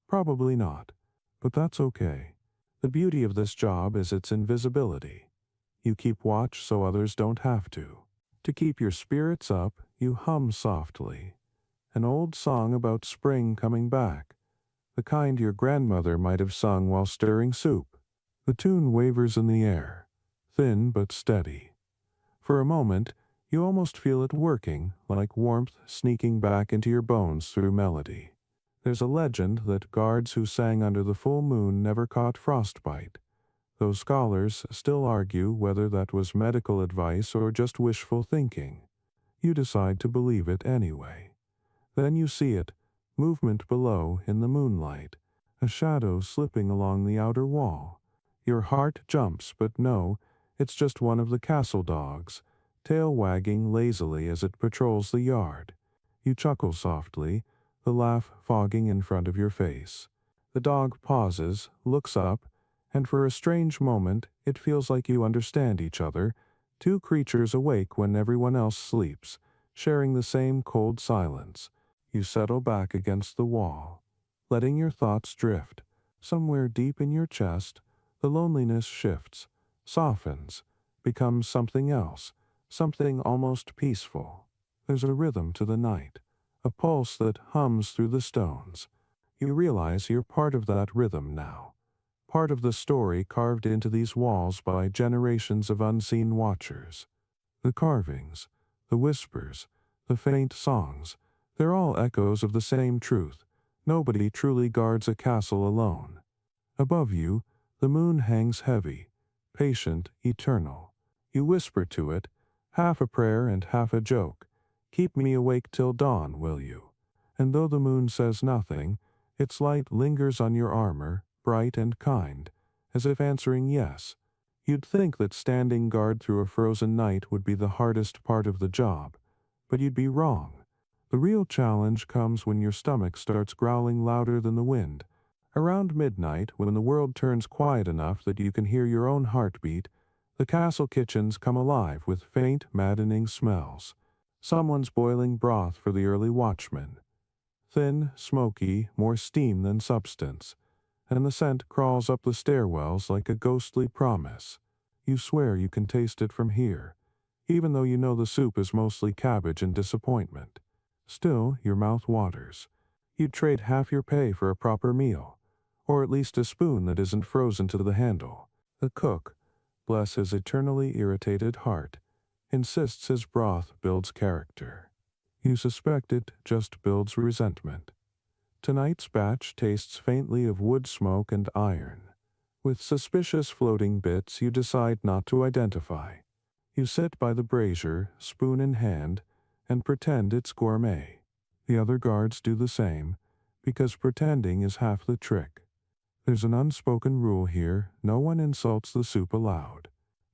Probably not, but that's okay. The beauty of this job is its invisibility. You keep watch so others don't have to. To keep your spirits up, you hum softly. An old song about spring coming back, the kind your grandmother might have sung while stirring soup. The tune wavers in the air, thin but steady. For a moment, you almost feel it working, like warmth sneaking back into your bones through melody. There's a legend that guards who sang under the full moon never caught frostbite, though scholars still argue whether that was medical advice or just wishful thinking. You decide to believe it anyway. Then you see it, movement below in the moonlight, a shadow slipping along the outer wall. Your heart jumps, but no, it's just one of the castle dogs, tail wagging lazily as it patrols the yard. You chuckle softly, the laugh fogging in front of your face. The dog pauses, looks up, and for a strange moment it feels like you understand each other, two creatures awake when everyone else sleeps, sharing the same cold silence. You settle back against the wall, letting your thoughts drift. Somewhere deep in your chest, the loneliness shifts, softens, becomes something else, something almost peaceful. There's a rhythm to the night, a pulse that hums through the stones. You realize you're part of that rhythm now, part of the story carved into these walls by generations of unseen watchers. The carvings, the whispers, the faint songs, they're all echoes of the same truth. Nobody truly guards a castle alone. Above you, the moon hangs heavy, patient, eternal. You whisper to it, half a prayer and half a joke, "Keep me awake till dawn, will you?" And though the moon says nothing, its light lingers on your armor, bright and kind, as if answering yes. You'd think that standing guard through a frozen night would be the hardest part of the job, but you'd be wrong. The real challenge comes when your stomach starts growling louder than the wind. Around midnight, when the world turns quiet enough that you can hear your own heartbeat, the castle kitchens come alive with faint, maddening smells. Someone's boiling broth for the early watchmen. Thin, smoky, more steam than substance, and the scent crawls up the stairwells like a ghostly promise. You swear you can taste it from here. even though you know the soup is mostly cabbage and disappointment. Still, your mouth waters. You'd trade half your pay for a proper meal, or at least a spoon that isn't frozen to the handle. The cook, bless his eternally irritated heart, insists his broth builds character. You suspect it just builds resentment. Tonight's batch tastes faintly of wood smoke and iron. With suspicious floating bits you decide not to identify. You sit by the brazier, spoon in hand, and pretend it's gourmet. The other guards do the same, because pretending is half the trick. There's an unspoken rule here: no one insults the soup aloud.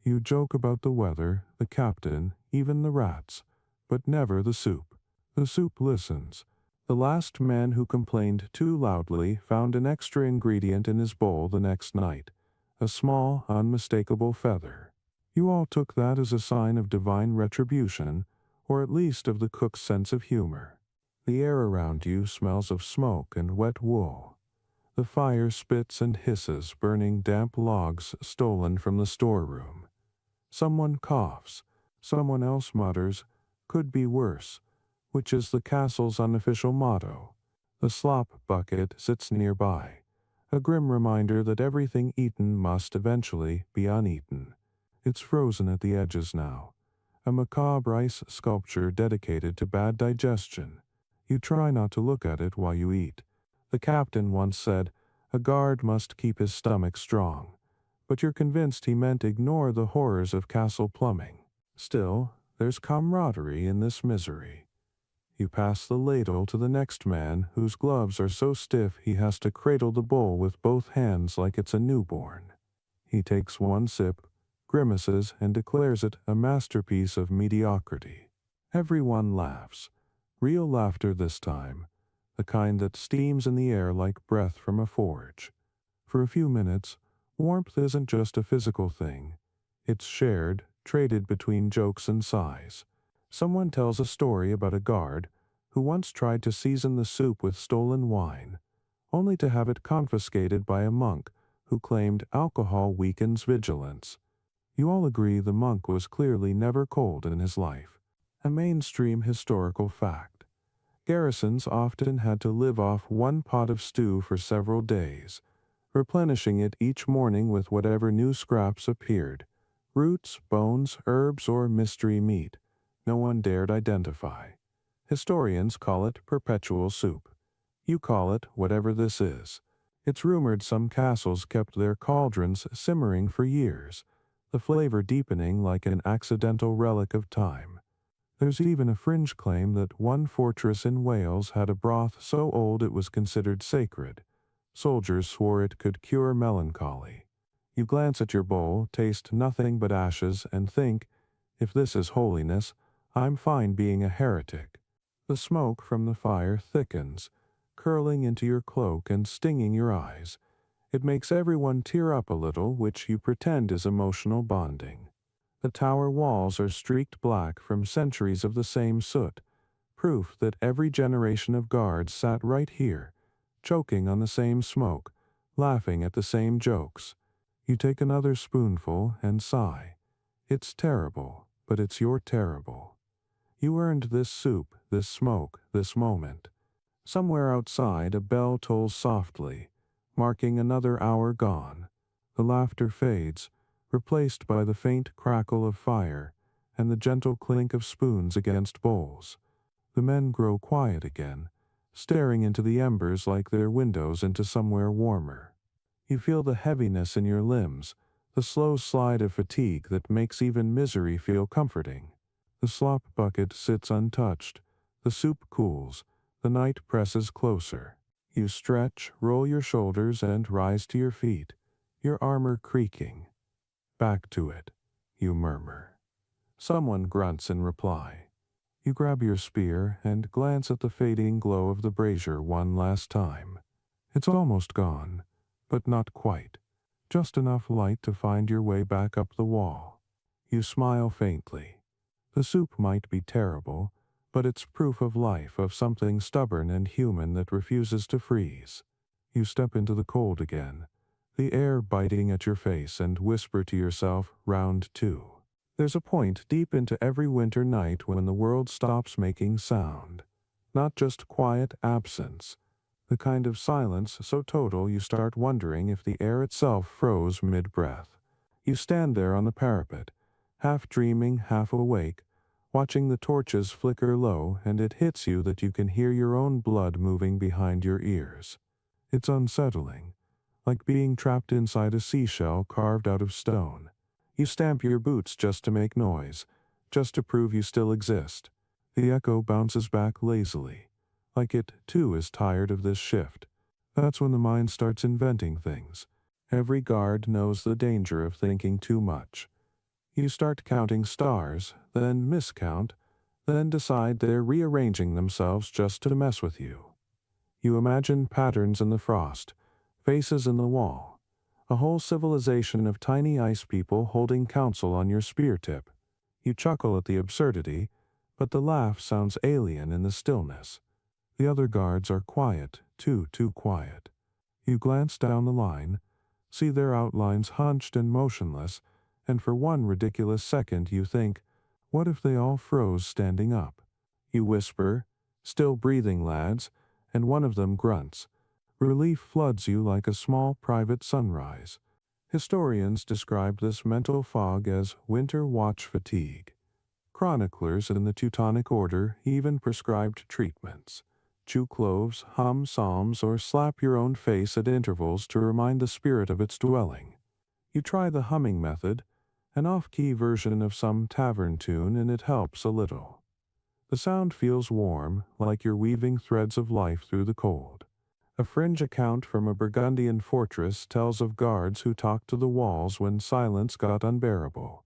You joke about the weather, the captain, even the rats, but never the soup. The soup listens. The last man who complained too loudly found an extra ingredient in his bowl the next night, a small, unmistakable feather. You all took that as a sign of divine retribution, or at least of the cook's sense of humor. The air around you smells of smoke and wet wool. The fire spits and hisses, burning damp logs stolen from the storeroom. Someone coughs. Someone else mutters, "Could be worse," which is the castle's unofficial motto. The slop bucket sits nearby, a grim reminder that everything eaten must eventually be uneaten. It's frozen at the edges now, a macabre ice sculpture dedicated to bad digestion. You try not to look at it while you eat. The captain once said, "A guard must keep his stomach strong," but you're convinced he meant ignore the horrors of castle plumbing. Still, there's camaraderie in this misery. You pass the ladle to the next man whose gloves are so stiff he has to cradle the bowl with both hands like it's a newborn. He takes one sip, grimaces, and declares it a masterpiece of mediocrity. Everyone laughs. Real laughter this time, the kind that steams in the air like breath from a forge. For a few minutes, warmth isn't just a physical thing. It's shared, traded between jokes and sighs. Someone tells a story about a guard who once tried to season the soup with stolen wine, only to have it confiscated by a monk who claimed alcohol weakens vigilance. You all agree the monk was clearly never cold in his life. A mainstream historical fact. Garrisons often had to live off one pot of stew for several days, replenishing it each morning with whatever new scraps appeared: roots, bones, herbs, or mystery meat no one dared identify. Historians call it perpetual soup. You call it whatever this is. It's rumored some castles kept their cauldrons simmering for years, the flavor deepening like an accidental relic of time. There's even a fringe claim that one fortress in Wales had a broth so old it was considered sacred. Soldiers swore it could cure melancholy. You glance at your bowl, taste nothing but ashes, and think, if this is holiness, I'm fine being a heretic. The smoke from the fire thickens, curling into your cloak and stinging your eyes. It makes everyone tear up a little, which you pretend is emotional bonding. The tower walls are streaked black from centuries of the same soot, proof that every generation of guards sat right here, choking on the same smoke, laughing at the same jokes. You take another spoonful and sigh. It's terrible, but it's your terrible. You earned this soup, this smoke, this moment. Somewhere outside a bell tolls softly, marking another hour gone. The laughter fades, replaced by the faint crackle of fire and the gentle clink of spoons against bowls. The men grow quiet again, staring into the embers like they're windows into somewhere warmer. You feel the heaviness in your limbs, the slow slide of fatigue that makes even misery feel comforting. The slop bucket sits untouched. The soup cools. The night presses closer. You stretch, roll your shoulders, and rise to your feet, your armor creaking. "Back to it," you murmur. Someone grunts in reply. You grab your spear and glance at the fading glow of the brazier one last time. It's almost gone, but not quite. Just enough light to find your way back up the wall. You smile faintly. The soup might be terrible, but it's proof of life, of something stubborn and human that refuses to freeze. You step into the cold again, the air biting at your face, and whisper to yourself, "Round 2." There's a point deep into every winter night when the world stops making sound. Not just quiet absence, the kind of silence so total you start wondering if the air itself froze mid-breath. You stand there on the parapet, half dreaming, half awake, watching the torches flicker low, and it hits you that you can hear your own blood moving behind your ears. It's unsettling, like being trapped inside a seashell carved out of stone. You stamp your boots just to make noise, just to prove you still exist. The echo bounces back lazily, like it, too, is tired of this shift. That's when the mind starts inventing things. Every guard knows the danger of thinking too much. You start counting stars, then miscount, then decide they're rearranging themselves just to mess with you. You imagine patterns in the frost, faces in the wall, a whole civilization of tiny ice people holding council on your spear tip. You chuckle at the absurdity, but the laugh sounds alien in the stillness. The other guards are quiet, too quiet. You glance down the line, see their outlines hunched and motionless, and for one ridiculous second you think, what if they all froze standing up? You whisper, "Still breathing, lads," and one of them grunts. Relief floods you like a small private sunrise. Historians describe this mental fog as winter watch fatigue. Chroniclers in the Teutonic Order even prescribed treatments. Chew cloves, hum psalms, or slap your own face at intervals to remind the spirit of its dwelling. You try the humming method, an off-key version of some tavern tune, and it helps a little. The sound feels warm, like you're weaving threads of life through the cold. A fringe account from a Burgundian fortress tells of guards who talked to the walls when silence got unbearable,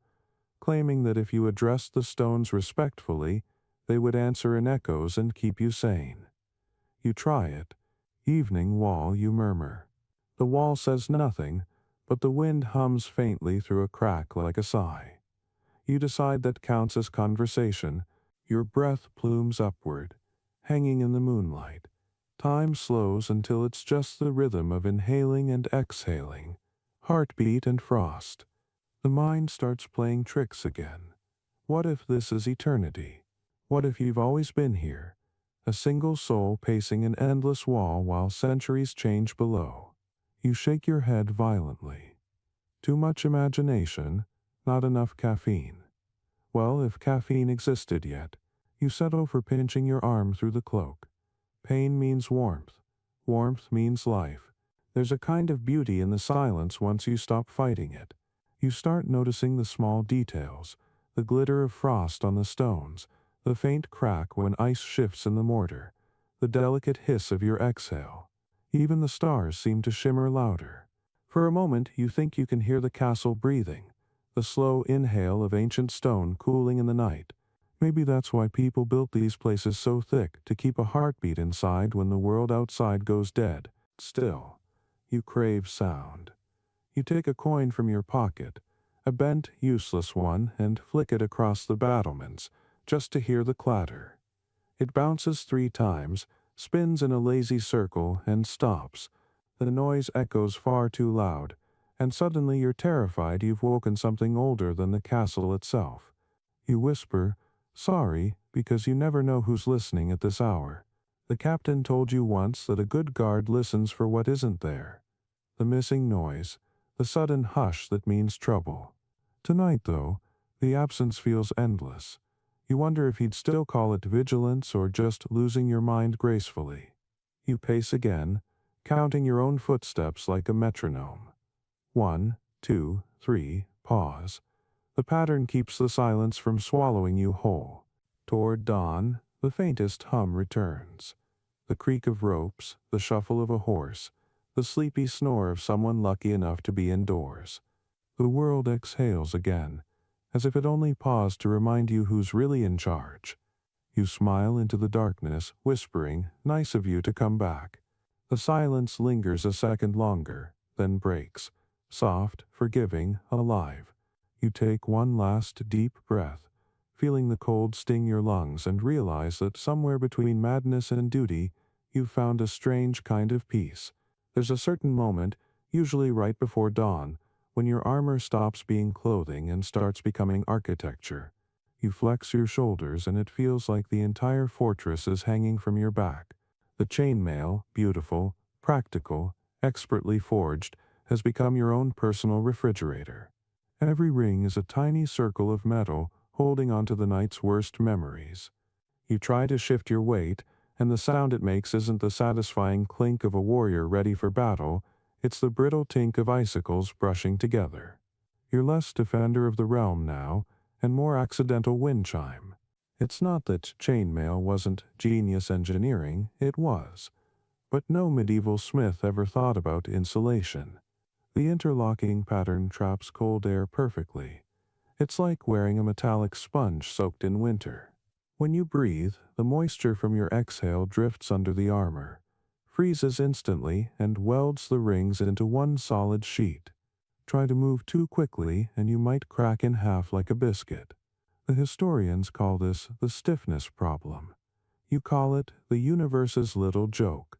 claiming that if you addressed the stones respectfully, they would answer in echoes and keep you sane. You try it. "Evening wall," you murmur. The wall says nothing, but the wind hums faintly through a crack like a sigh. You decide that counts as conversation. Your breath plumes upward, hanging in the moonlight. Time slows until it's just the rhythm of inhaling and exhaling, heartbeat and frost. The mind starts playing tricks again. What if this is eternity? What if you've always been here, a single soul pacing an endless wall while centuries change below? You shake your head violently. Too much imagination, not enough caffeine. Well, if caffeine existed yet, you settle for pinching your arm through the cloak. Pain means warmth. Warmth means life. There's a kind of beauty in the silence once you stop fighting it. You start noticing the small details, the glitter of frost on the stones, the faint crack when ice shifts in the mortar, the delicate hiss of your exhale. Even the stars seem to shimmer louder. For a moment you think you can hear the castle breathing, the slow inhale of ancient stone cooling in the night. Maybe that's why people built these places so thick, to keep a heartbeat inside when the world outside goes dead. Still, you crave sound. You take a coin from your pocket, a bent, useless one, and flick it across the battlements, just to hear the clatter. It bounces 3 times, spins in a lazy circle, and stops. The noise echoes far too loud, and suddenly you're terrified you've woken something older than the castle itself. You whisper, "Sorry," because you never know who's listening at this hour. The captain told you once that a good guard listens for what isn't there. The missing noise, the sudden hush that means trouble. Tonight, though, the absence feels endless. You wonder if he'd still call it vigilance or just losing your mind gracefully. You pace again, counting your own footsteps like a metronome. 1, 2, 3, pause. The pattern keeps the silence from swallowing you whole. Toward dawn, the faintest hum returns. The creak of ropes, the shuffle of a horse, the sleepy snore of someone lucky enough to be indoors. The world exhales again, as if it only paused to remind you who's really in charge. You smile into the darkness, whispering, "Nice of you to come back." The silence lingers a second longer, then breaks, soft, forgiving, alive. You take one last deep breath, feeling the cold sting your lungs, and realize that somewhere between madness and duty, you've found a strange kind of peace. There's a certain moment, usually right before dawn, when your armor stops being clothing and starts becoming architecture. You flex your shoulders and it feels like the entire fortress is hanging from your back. The chainmail, beautiful, practical, expertly forged, has become your own personal refrigerator. Every ring is a tiny circle of metal holding onto the night's worst memories. You try to shift your weight, and the sound it makes isn't the satisfying clink of a warrior ready for battle, it's the brittle tink of icicles brushing together. You're less defender of the realm now, and more accidental wind chime. It's not that chainmail wasn't genius engineering, it was. But no medieval smith ever thought about insulation. The interlocking pattern traps cold air perfectly. It's like wearing a metallic sponge soaked in winter. When you breathe, the moisture from your exhale drifts under the armor, freezes instantly, and welds the rings into one solid sheet. Try to move too quickly, and you might crack in half like a biscuit. The historians call this the stiffness problem. You call it the universe's little joke.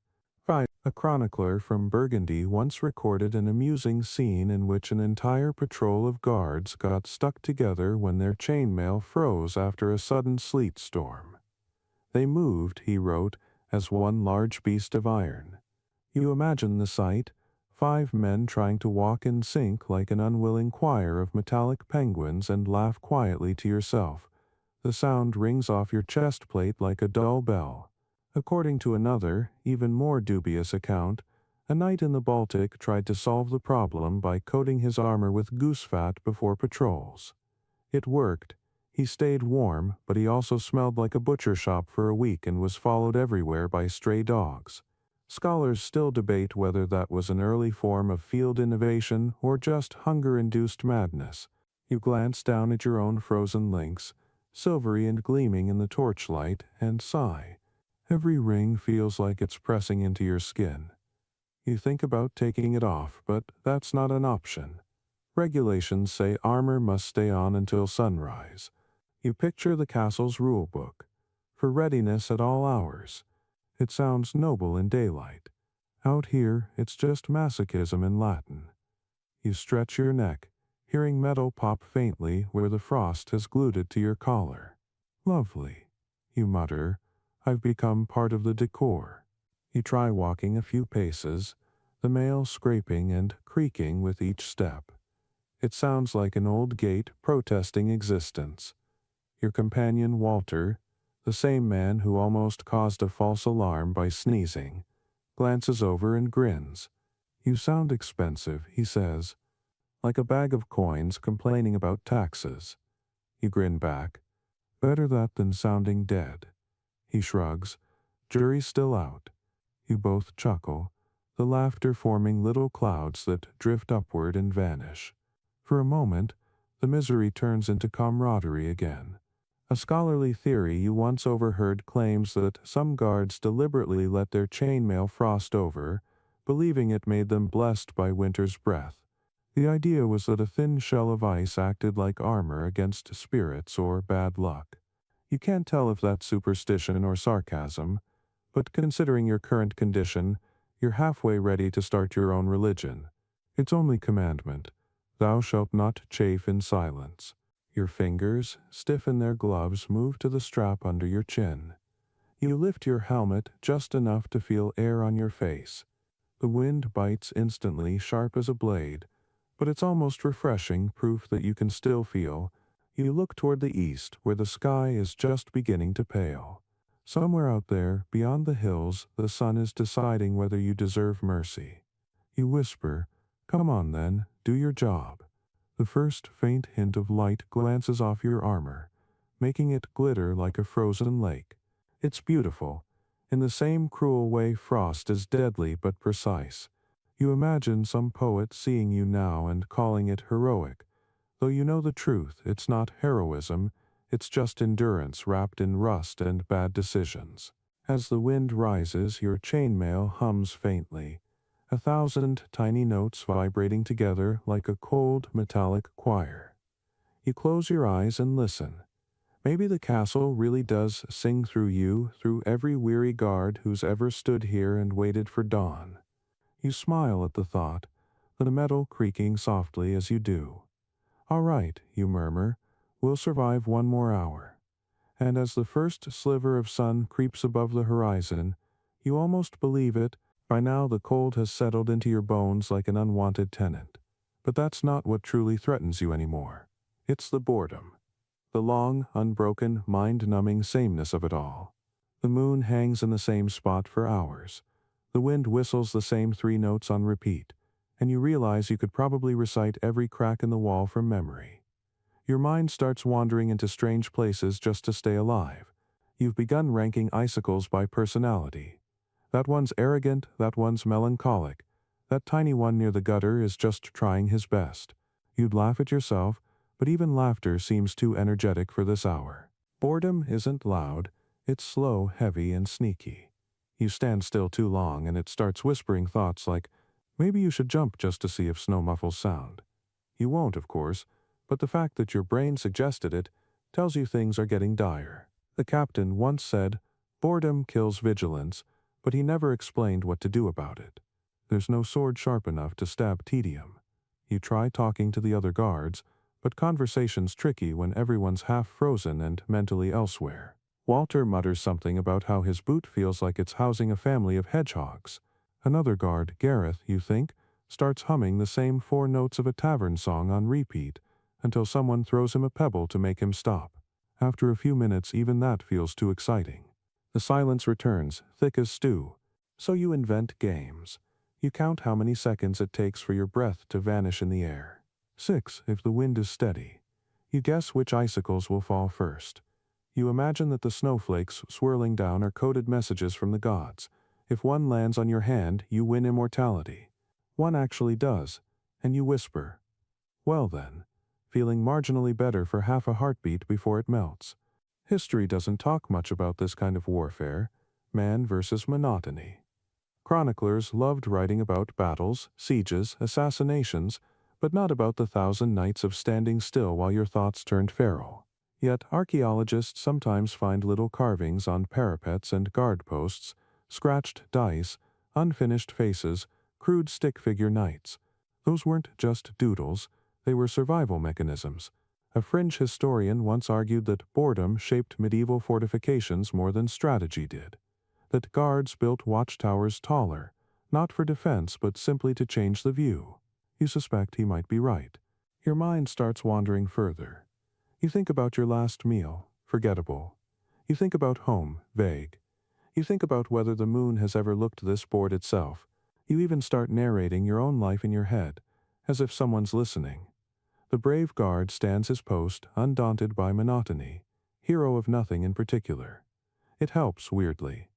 A chronicler from Burgundy once recorded an amusing scene in which an entire patrol of guards got stuck together when their chainmail froze after a sudden sleet storm. They moved, he wrote, as one large beast of iron. You imagine the sight, 5 men trying to walk in sync like an unwilling choir of metallic penguins, and laugh quietly to yourself. The sound rings off your chest plate like a dull bell. According to another, even more dubious account, a knight in the Baltic tried to solve the problem by coating his armor with goose fat before patrols. It worked. He stayed warm, but he also smelled like a butcher shop for a week and was followed everywhere by stray dogs. Scholars still debate whether that was an early form of field innovation or just hunger-induced madness. You glance down at your own frozen links, silvery and gleaming in the torchlight, and sigh. Every ring feels like it's pressing into your skin. You think about taking it off, but that's not an option. Regulations say armor must stay on until sunrise. You picture the castle's rulebook. For readiness at all hours. It sounds noble in daylight. Out here, it's just masochism in Latin. You stretch your neck, hearing metal pop faintly where the frost has glued it to your collar. Lovely, you mutter. I've become part of the decor. You try walking a few paces, the mail scraping and creaking with each step. It sounds like an old gate protesting existence. Your companion Walter, the same man who almost caused a false alarm by sneezing, glances over and grins. You sound expensive, he says, like a bag of coins complaining about taxes. You grin back. Better that than sounding dead. He shrugs. Jury's still out. You both chuckle, the laughter forming little clouds that drift upward and vanish. For a moment, the misery turns into camaraderie again. A scholarly theory you once overheard claims that some guards deliberately let their chainmail frost over, believing it made them blessed by winter's breath. The idea was that a thin shell of ice acted like armor against spirits or bad luck. You can't tell if that's superstition or sarcasm, but considering your current condition, you're halfway ready to start your own religion. Its only commandment, thou shalt not chafe in silence. Your fingers, stiff in their gloves, move to the strap under your chin. You lift your helmet just enough to feel air on your face. The wind bites instantly, sharp as a blade, but it's almost refreshing, proof that you can still feel. You look toward the east, where the sky is just beginning to pale. Somewhere out there, beyond the hills, the sun is deciding whether you deserve mercy. You whisper, "Come on then, do your job." The first faint hint of light glances off your armor, making it glitter like a frozen lake. It's beautiful. In the same cruel way frost is deadly but precise. You imagine some poet seeing you now and calling it heroic. Though you know the truth, it's not heroism, it's just endurance wrapped in rust and bad decisions. As the wind rises, your chainmail hums faintly, 1,000 tiny notes vibrating together like a cold, metallic choir. You close your eyes and listen. Maybe the castle really does sing through you, through every weary guard who's ever stood here and waited for dawn. You smile at the thought. the metal creaking softly as you do. "All right," you murmur, "we'll survive one more hour." And as the first sliver of sun creeps above the horizon, you almost believe it. By now the cold has settled into your bones like an unwanted tenant. But that's not what truly threatens you anymore. It's the boredom. The long, unbroken, mind-numbing sameness of it all. The moon hangs in the same spot for hours. The wind whistles the same 3 notes on repeat, and you realize you could probably recite every crack in the wall from memory. Your mind starts wandering into strange places just to stay alive. You've begun ranking icicles by personality. That one's arrogant, that one's melancholic. That tiny one near the gutter is just trying his best. You'd laugh at yourself, but even laughter seems too energetic for this hour. Boredom isn't loud, it's slow, heavy, and sneaky. You stand still too long and it starts whispering thoughts like, maybe you should jump just to see if snow muffles sound. You won't, of course, but the fact that your brain suggested it tells you things are getting dire. The captain once said, "Boredom kills vigilance," but he never explained what to do about it. There's no sword sharp enough to stab tedium. You try talking to the other guards, but conversation's tricky when everyone's half frozen and mentally elsewhere. Walter mutters something about how his boot feels like it's housing a family of hedgehogs. Another guard, Gareth, you think, starts humming the same 4 notes of a tavern song on repeat until someone throws him a pebble to make him stop. After a few minutes, even that feels too exciting. The silence returns, thick as stew. So you invent games. You count how many seconds it takes for your breath to vanish in the air. 6 if the wind is steady. You guess which icicles will fall first. You imagine that the snowflakes swirling down are coded messages from the gods. If one lands on your hand, you win immortality. One actually does, and you whisper, "Well then," feeling marginally better for half a heartbeat before it melts. History doesn't talk much about this kind of warfare, man versus monotony. Chroniclers loved writing about battles, sieges, assassinations, but not about the 1,000 nights of standing still while your thoughts turned feral. Yet archaeologists sometimes find little carvings on parapets and guard posts, scratched dice, unfinished faces, crude stick figure knights. Those weren't just doodles, they were survival mechanisms. A fringe historian once argued that boredom shaped medieval fortifications more than strategy did. That guards built watchtowers taller, not for defense but simply to change the view. You suspect he might be right. Your mind starts wandering further. You think about your last meal, forgettable. You think about home, vague. You think about whether the moon has ever looked this bored itself. You even start narrating your own life in your head, as if someone's listening. The brave guard stands his post, undaunted by monotony, hero of nothing in particular. It helps, weirdly.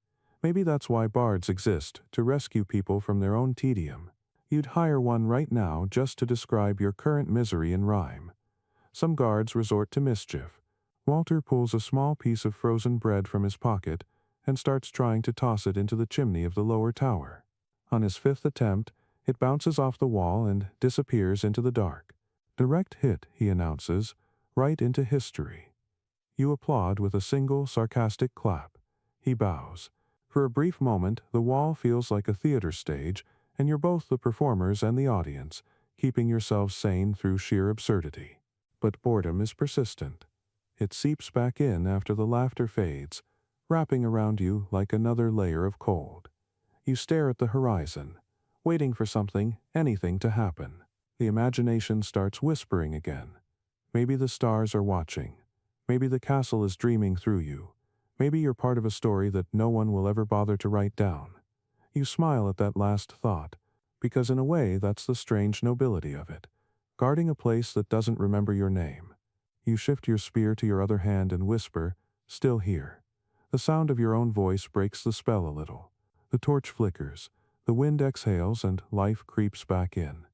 Maybe that's why bards exist, to rescue people from their own tedium. You'd hire one right now just to describe your current misery in rhyme. Some guards resort to mischief. Walter pulls a small piece of frozen bread from his pocket and starts trying to toss it into the chimney of the lower tower. On his 5th attempt, it bounces off the wall and disappears into the dark. "Direct hit," he announces, "right into history." You applaud with a single sarcastic clap. He bows. For a brief moment, the wall feels like a theater stage, and you're both the performers and the audience, keeping yourselves sane through sheer absurdity. But boredom is persistent. It seeps back in after the laughter fades, wrapping around you like another layer of cold. You stare at the horizon, waiting for something, anything to happen. The imagination starts whispering again. Maybe the stars are watching. Maybe the castle is dreaming through you. Maybe you're part of a story that no one will ever bother to write down. You smile at that last thought, because in a way that's the strange nobility of it. Guarding a place that doesn't remember your name. You shift your spear to your other hand and whisper, "Still here." The sound of your own voice breaks the spell a little. The torch flickers, the wind exhales, and life creeps back in.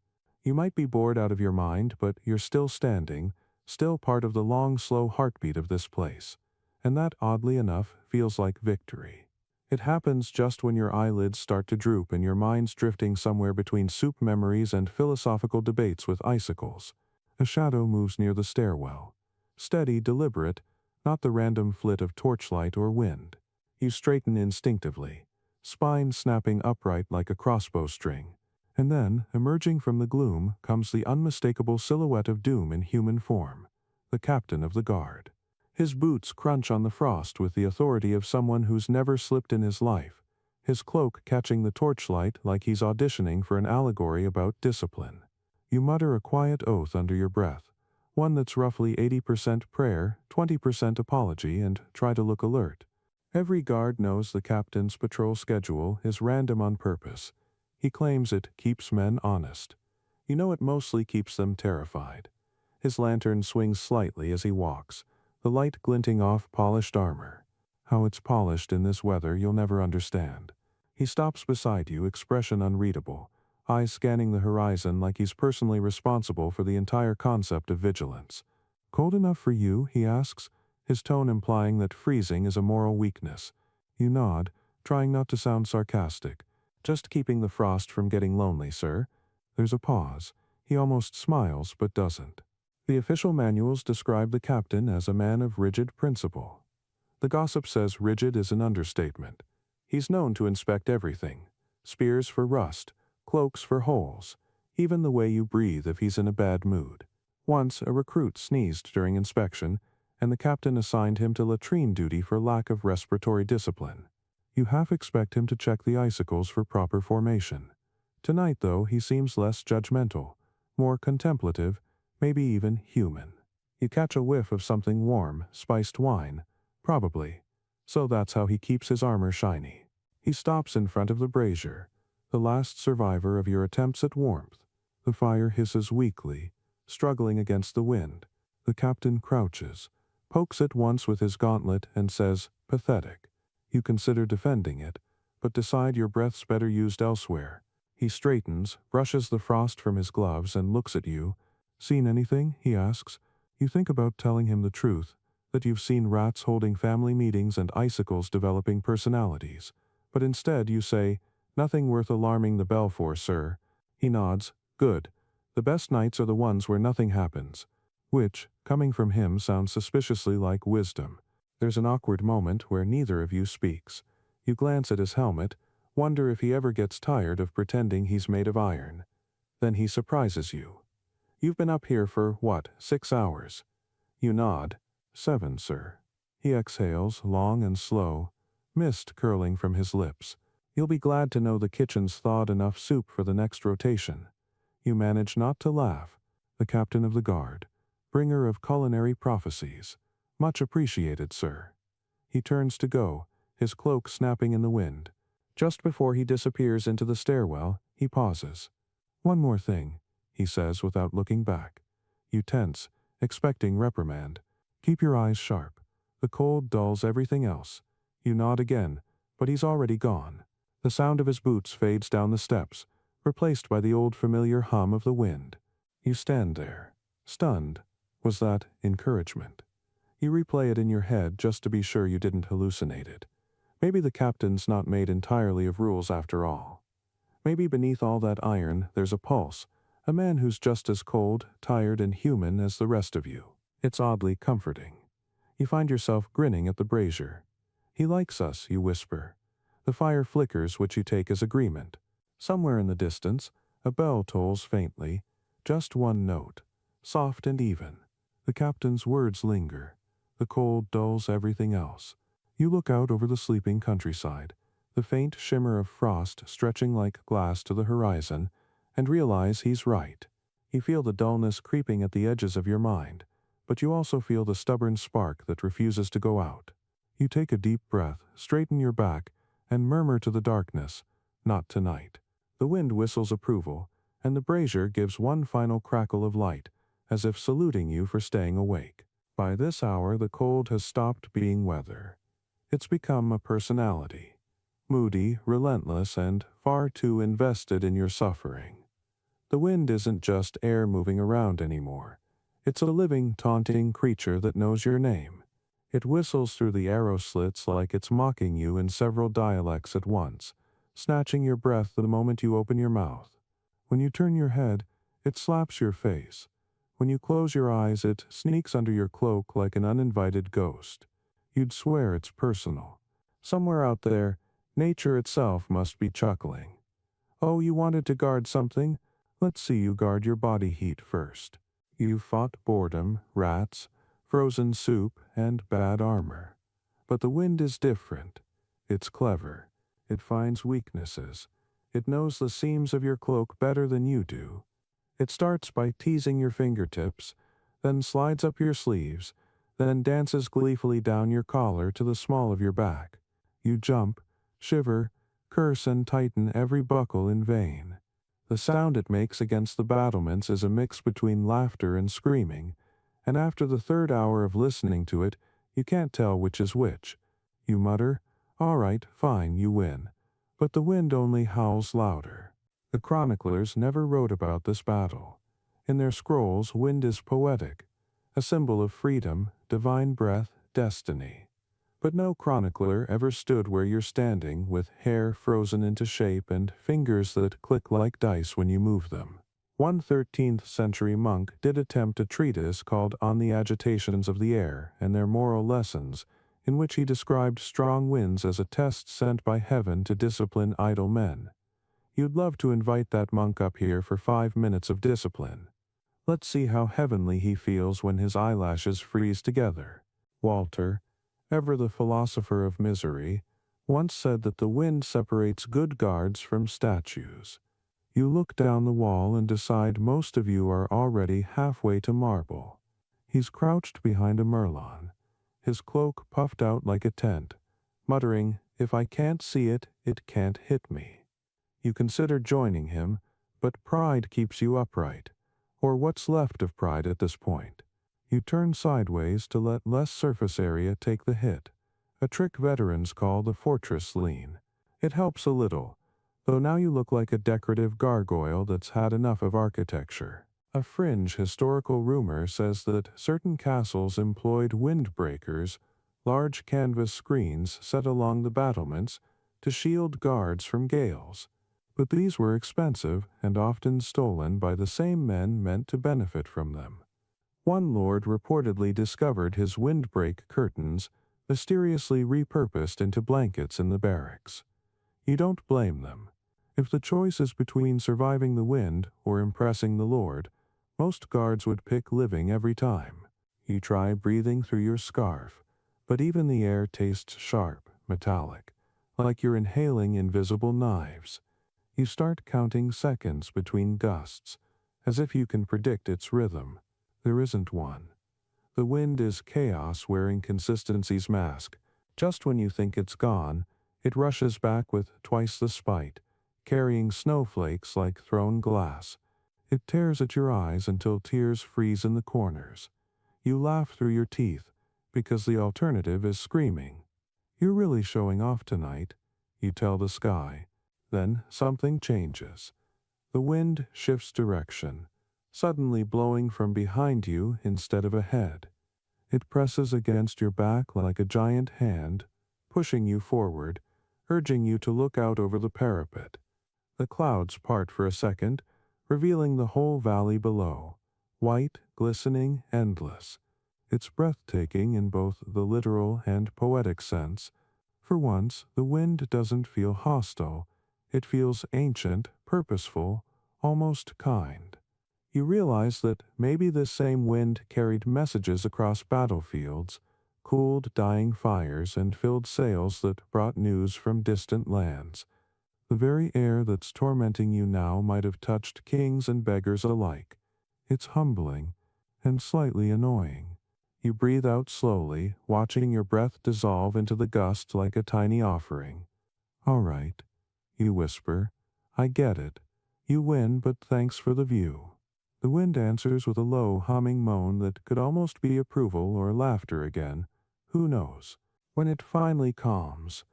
You might be bored out of your mind, but you're still standing, still part of the long, slow heartbeat of this place. And that, oddly enough, feels like victory. It happens just when your eyelids start to droop and your mind's drifting somewhere between soup memories and philosophical debates with icicles. A shadow moves near the stairwell. Steady, deliberate, not the random flit of torchlight or wind. You straighten instinctively, spine snapping upright like a crossbow string, And then, emerging from the gloom, comes the unmistakable silhouette of doom in human form, the captain of the guard. His boots crunch on the frost with the authority of someone who's never slipped in his life, his cloak catching the torchlight like he's auditioning for an allegory about discipline. You mutter a quiet oath under your breath, one that's roughly 80% prayer, 20% apology, and try to look alert. Every guard knows the captain's patrol schedule is random on purpose. He claims it keeps men honest. You know it mostly keeps them terrified. His lantern swings slightly as he walks, the light glinting off polished armor. How it's polished in this weather you'll never understand. He stops beside you, expression unreadable, eyes scanning the horizon like he's personally responsible for the entire concept of vigilance. "Cold enough for you?" he asks, his tone implying that freezing is a moral weakness. You nod, trying not to sound sarcastic. "Just keeping the frost from getting lonely, sir." There's a pause. He almost smiles but doesn't. The official manuals describe the captain as a man of rigid principle. The gossip says rigid is an understatement. He's known to inspect everything. Spears for rust, cloaks for holes, even the way you breathe if he's in a bad mood. Once, a recruit sneezed during inspection, and the captain assigned him to latrine duty for lack of respiratory discipline. You half expect him to check the icicles for proper formation. Tonight, though, he seems less judgmental, more contemplative, maybe even human. You catch a whiff of something warm, spiced wine, probably. So that's how he keeps his armor shiny. He stops in front of the brazier, the last survivor of your attempts at warmth. The fire hisses weakly, struggling against the wind. The captain crouches, pokes it once with his gauntlet, and says, "Pathetic." You consider defending it, but decide your breath's better used elsewhere. He straightens, brushes the frost from his gloves, and looks at you. "Seen anything?" he asks. You think about telling him the truth, that you've seen rats holding family meetings and icicles developing personalities. But instead you say, "Nothing worth alarming the bell for, sir." He nods. "Good. The best nights are the ones where nothing happens." Which, coming from him, sounds suspiciously like wisdom. There's an awkward moment where neither of you speaks. You glance at his helmet, wonder if he ever gets tired of pretending he's made of iron. Then he surprises you. "You've been up here for, 6 hours?" You nod. "7, sir." He exhales, long and slow, mist curling from his lips. You'll be glad to know the kitchen's thawed enough soup for the next rotation. You manage not to laugh. The captain of the guard, bringer of culinary prophecies. "Much appreciated, sir." He turns to go, his cloak snapping in the wind. Just before he disappears into the stairwell, he pauses. "One more thing," he says without looking back. You tense, expecting reprimand. "Keep your eyes sharp. The cold dulls everything else." You nod again, but he's already gone. The sound of his boots fades down the steps, replaced by the old familiar hum of the wind. You stand there, stunned. Was that encouragement? You replay it in your head just to be sure you didn't hallucinate it. Maybe the captain's not made entirely of rules after all. Maybe beneath all that iron there's a pulse, a man who's just as cold, tired, and human as the rest of you. It's oddly comforting. You find yourself grinning at the brazier. "He likes us," you whisper. The fire flickers, which you take as agreement. Somewhere in the distance, a bell tolls faintly, just one note, soft and even. The captain's words linger. The cold dulls everything else. You look out over the sleeping countryside, the faint shimmer of frost stretching like glass to the horizon, and realize he's right. You feel the dullness creeping at the edges of your mind, but you also feel the stubborn spark that refuses to go out. You take a deep breath, straighten your back, and murmur to the darkness, "Not tonight." The wind whistles approval, and the brazier gives one final crackle of light, as if saluting you for staying awake. By this hour the cold has stopped being weather. It's become a personality. Moody, relentless, and far too invested in your suffering. The wind isn't just air moving around anymore. It's a living, taunting creature that knows your name. It whistles through the arrow slits like it's mocking you in several dialects at once, snatching your breath the moment you open your mouth. When you turn your head, it slaps your face. When you close your eyes, it sneaks under your cloak like an uninvited ghost. You'd swear it's personal. Somewhere out there, nature itself must be chuckling. Oh, you wanted to guard something? Let's see you guard your body heat first. You fought boredom, rats, frozen soup, and bad armor. But the wind is different. It's clever. It finds weaknesses. It knows the seams of your cloak better than you do. It starts by teasing your fingertips, then slides up your sleeves, then dances gleefully down your collar to the small of your back. You jump, shiver, curse and tighten every buckle in vain. The sound it makes against the battlements is a mix between laughter and screaming, and after the third hour of listening to it, you can't tell which is which. You mutter, "All right, fine, you win." But the wind only howls louder. The chroniclers never wrote about this battle. In their scrolls, wind is poetic, a symbol of freedom, divine breath, destiny. But no chronicler ever stood where you're standing, with hair frozen into shape and fingers that click like dice when you move them. One 13th century monk did attempt a treatise called On the Agitations of the Air and Their Moral Lessons, in which he described strong winds as a test sent by heaven to discipline idle men. You'd love to invite that monk up here for 5 minutes of discipline. Let's see how heavenly he feels when his eyelashes freeze together. Walter, ever the philosopher of misery, once said that the wind separates good guards from statues. You look down the wall and decide most of you are already halfway to marble. He's crouched behind a merlon, his cloak puffed out like a tent, muttering, "If I can't see it, it can't hit me." You consider joining him, but pride keeps you upright, or what's left of pride at this point. You turn sideways to let less surface area take the hit, a trick veterans call the fortress lean. It helps a little, though now you look like a decorative gargoyle that's had enough of architecture. A fringe historical rumor says that certain castles employed windbreakers, large canvas screens set along the battlements, to shield guards from gales. But these were expensive and often stolen by the same men meant to benefit from them. One lord reportedly discovered his windbreak curtains mysteriously repurposed into blankets in the barracks. You don't blame them. If the choice is between surviving the wind or impressing the Lord, most guards would pick living every time. You try breathing through your scarf, but even the air tastes sharp, metallic, like you're inhaling invisible knives. You start counting seconds between gusts, as if you can predict its rhythm. There isn't one. The wind is chaos wearing consistency's mask. Just when you think it's gone, it rushes back with twice the spite, carrying snowflakes like thrown glass. It tears at your eyes until tears freeze in the corners. You laugh through your teeth, because the alternative is screaming. "You're really showing off tonight," you tell the sky. Then something changes. The wind shifts direction, suddenly blowing from behind you instead of ahead. It presses against your back like a giant hand, pushing you forward, urging you to look out over the parapet. The clouds part for a second, revealing the whole valley below, white, glistening, endless. It's breathtaking in both the literal and poetic sense. For once, the wind doesn't feel hostile. It feels ancient, purposeful, almost kind. You realize that maybe this same wind carried messages across battlefields, cooled dying fires, and filled sails that brought news from distant lands. The very air that's tormenting you now might have touched kings and beggars alike. It's humbling and slightly annoying. You breathe out slowly, watching your breath dissolve into the gust like a tiny offering. "All right," you whisper. "I get it. You win, but thanks for the view." The wind answers with a low, humming moan that could almost be approval or laughter again. Who knows? When it finally calms,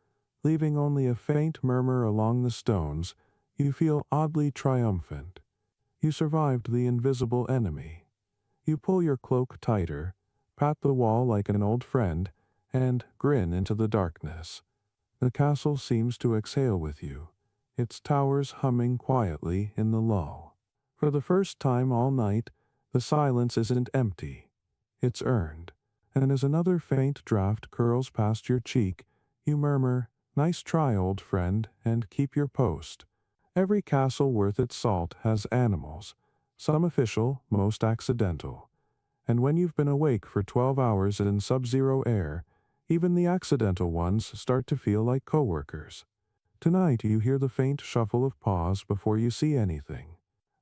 leaving only a faint murmur along the stones, you feel oddly triumphant. You survived the invisible enemy. You pull your cloak tighter, pat the wall like an old friend, and grin into the darkness. The castle seems to exhale with you, its towers humming quietly in the lull. For the first time all night, the silence isn't empty. It's earned, and as another faint draft curls past your cheek, you murmur, "Nice try, old friend, and keep your post." Every castle worth its salt has animals, some official, most accidental. And when you've been awake for 12 hours in sub-zero air, even the accidental ones start to feel like coworkers. Tonight you hear the faint shuffle of paws before you see anything.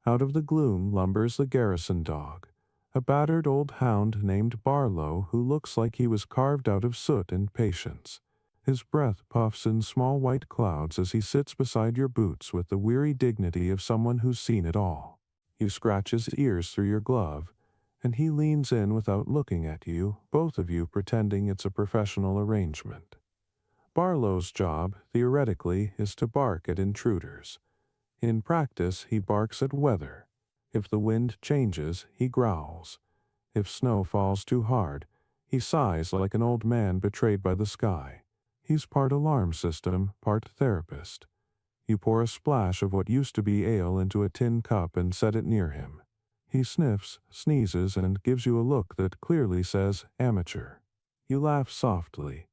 Out of the gloom lumbers the garrison dog, a battered old hound named Barlow who looks like he was carved out of soot and patience. His breath puffs in small white clouds as he sits beside your boots with the weary dignity of someone who's seen it all. You scratch his ears through your glove, and he leans in without looking at you, both of you pretending it's a professional arrangement. Barlow's job, theoretically, is to bark at intruders. In practice, he barks at weather. If the wind changes, he growls. If snow falls too hard, he sighs like an old man betrayed by the sky. He's part alarm system, part therapist. You pour a splash of what used to be ale into a tin cup and set it near him. He sniffs, sneezes, and gives you a look that clearly says amateur. You laugh softly.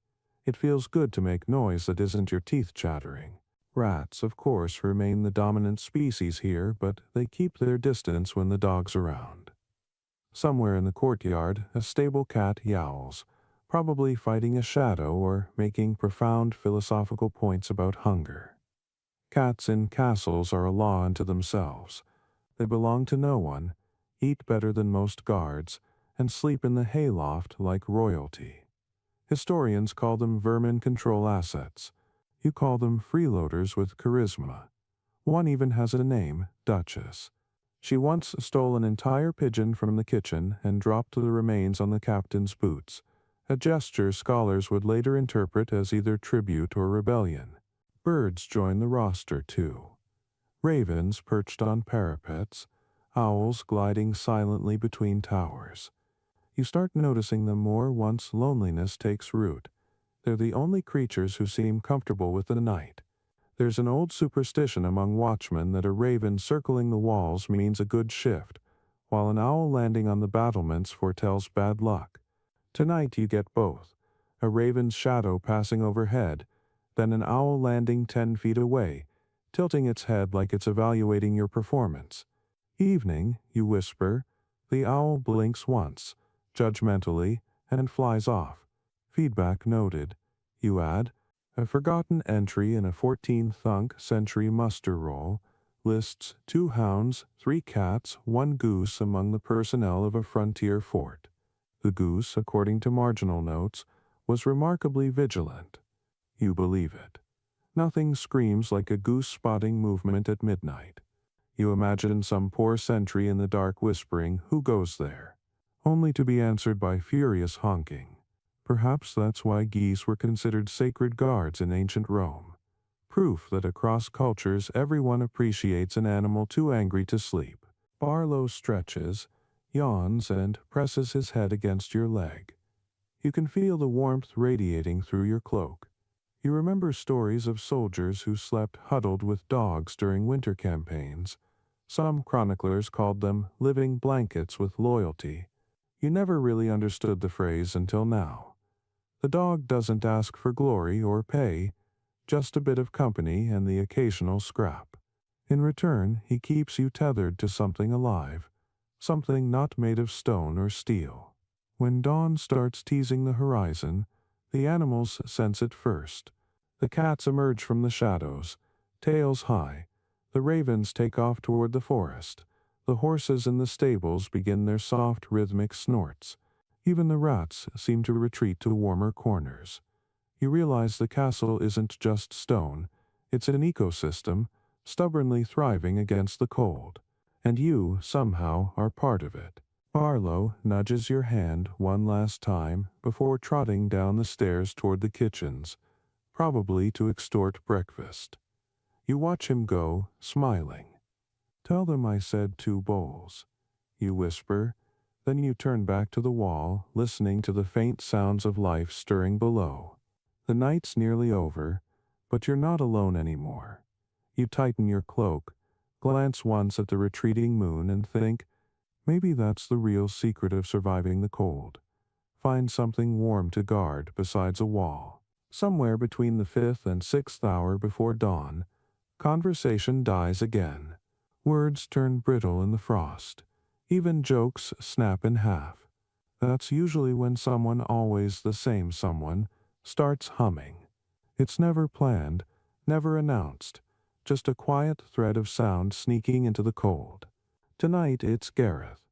It feels good to make noise that isn't your teeth chattering. Rats, of course, remain the dominant species here, but they keep their distance when the dog's around. Somewhere in the courtyard, a stable cat yowls, probably fighting a shadow or making profound philosophical points about hunger. Cats in castles are a law unto themselves. They belong to no one, eat better than most guards, and sleep in the hayloft like royalty. Historians call them vermin control assets. You call them freeloaders with charisma. One even has a name, Duchess. She once stole an entire pigeon from the kitchen and dropped the remains on the captain's boots, a gesture scholars would later interpret as either tribute or rebellion. Birds join the roster, too. Ravens perched on parapets, owls gliding silently between towers. You start noticing them more once loneliness takes root. They're the only creatures who seem comfortable with the night. There's an old superstition among watchmen that a raven circling the walls means a good shift, while an owl landing on the battlements foretells bad luck. Tonight you get both, a raven's shadow passing overhead, then an owl landing 10 feet away, tilting its head like it's evaluating your performance. Evening, you whisper. The owl blinks once, judgmentally, and flies off. Feedback noted. You add, a forgotten entry in a 14th century muster roll lists 2 hounds, 3 cats, 1 goose among the personnel of a frontier fort. The goose, according to marginal notes, was remarkably vigilant. You believe it. Nothing screams like a goose-spotting movement at midnight. You imagine some poor sentry in the dark whispering, "Who goes there?" only to be answered by furious honking. Perhaps that's why geese were considered sacred guards in ancient Rome. Proof that across cultures everyone appreciates an animal too angry to sleep. Barlow stretches, yawns, and presses his head against your leg. You can feel the warmth radiating through your cloak. You remember stories of soldiers who slept huddled with dogs during winter campaigns. Some chroniclers called them living blankets with loyalty. You never really understood the phrase until now. The dog doesn't ask for glory or pay, just a bit of company and the occasional scrap. In return, he keeps you tethered to something alive, something not made of stone or steel. When dawn starts teasing the horizon, the animals sense it first. The cats emerge from the shadows, tails high. The ravens take off toward the forest. The horses in the stables begin their soft, rhythmic snorts. Even the rats seem to retreat to warmer corners. You realize the castle isn't just stone. It's an ecosystem, stubbornly thriving against the cold. And you, somehow, are part of it. Barlow nudges your hand one last time before trotting down the stairs toward the kitchens, probably to extort breakfast. You watch him go, smiling. "Tell them I said 2 bowls," you whisper. Then you turn back to the wall, listening to the faint sounds of life stirring below. The night's nearly over, but you're not alone anymore. You tighten your cloak, glance once at the retreating moon, and think, maybe that's the real secret of surviving the cold. Find something warm to guard besides a wall. Somewhere between the 5th and 6th hour before dawn, Conversation dies again. Words turn brittle in the frost. Even jokes snap in half. That's usually when someone, always the same someone, starts humming. It's never planned, never announced, just a quiet thread of sound sneaking into the cold. Tonight it's Gareth,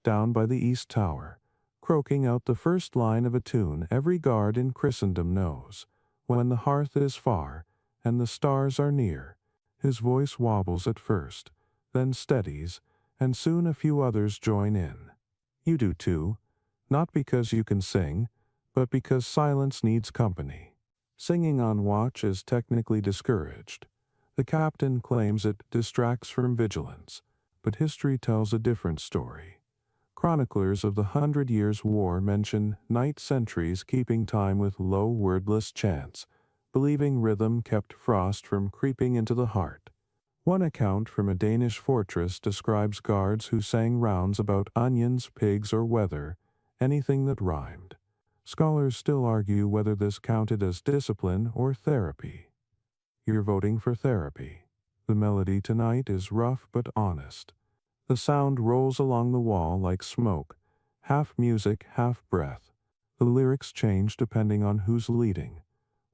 down by the East Tower, croaking out the first line of a tune every guard in Christendom knows. When the hearth is far, and the stars are near, his voice wobbles at first, then steadies, and soon a few others join in. You do too, not because you can sing, but because silence needs company. Singing on watch is technically discouraged. The captain claims it distracts from vigilance, but history tells a different story. Chroniclers of the 100 Years' War mention night sentries keeping time with low wordless chants, believing rhythm kept frost from creeping into the heart. One account from a Danish fortress describes guards who sang rounds about onions, pigs, or weather, anything that rhymed. Scholars still argue whether this counted as discipline or therapy. You're voting for therapy. The melody tonight is rough but honest. The sound rolls along the wall like smoke, half music, half breath. The lyrics change depending on who's leading.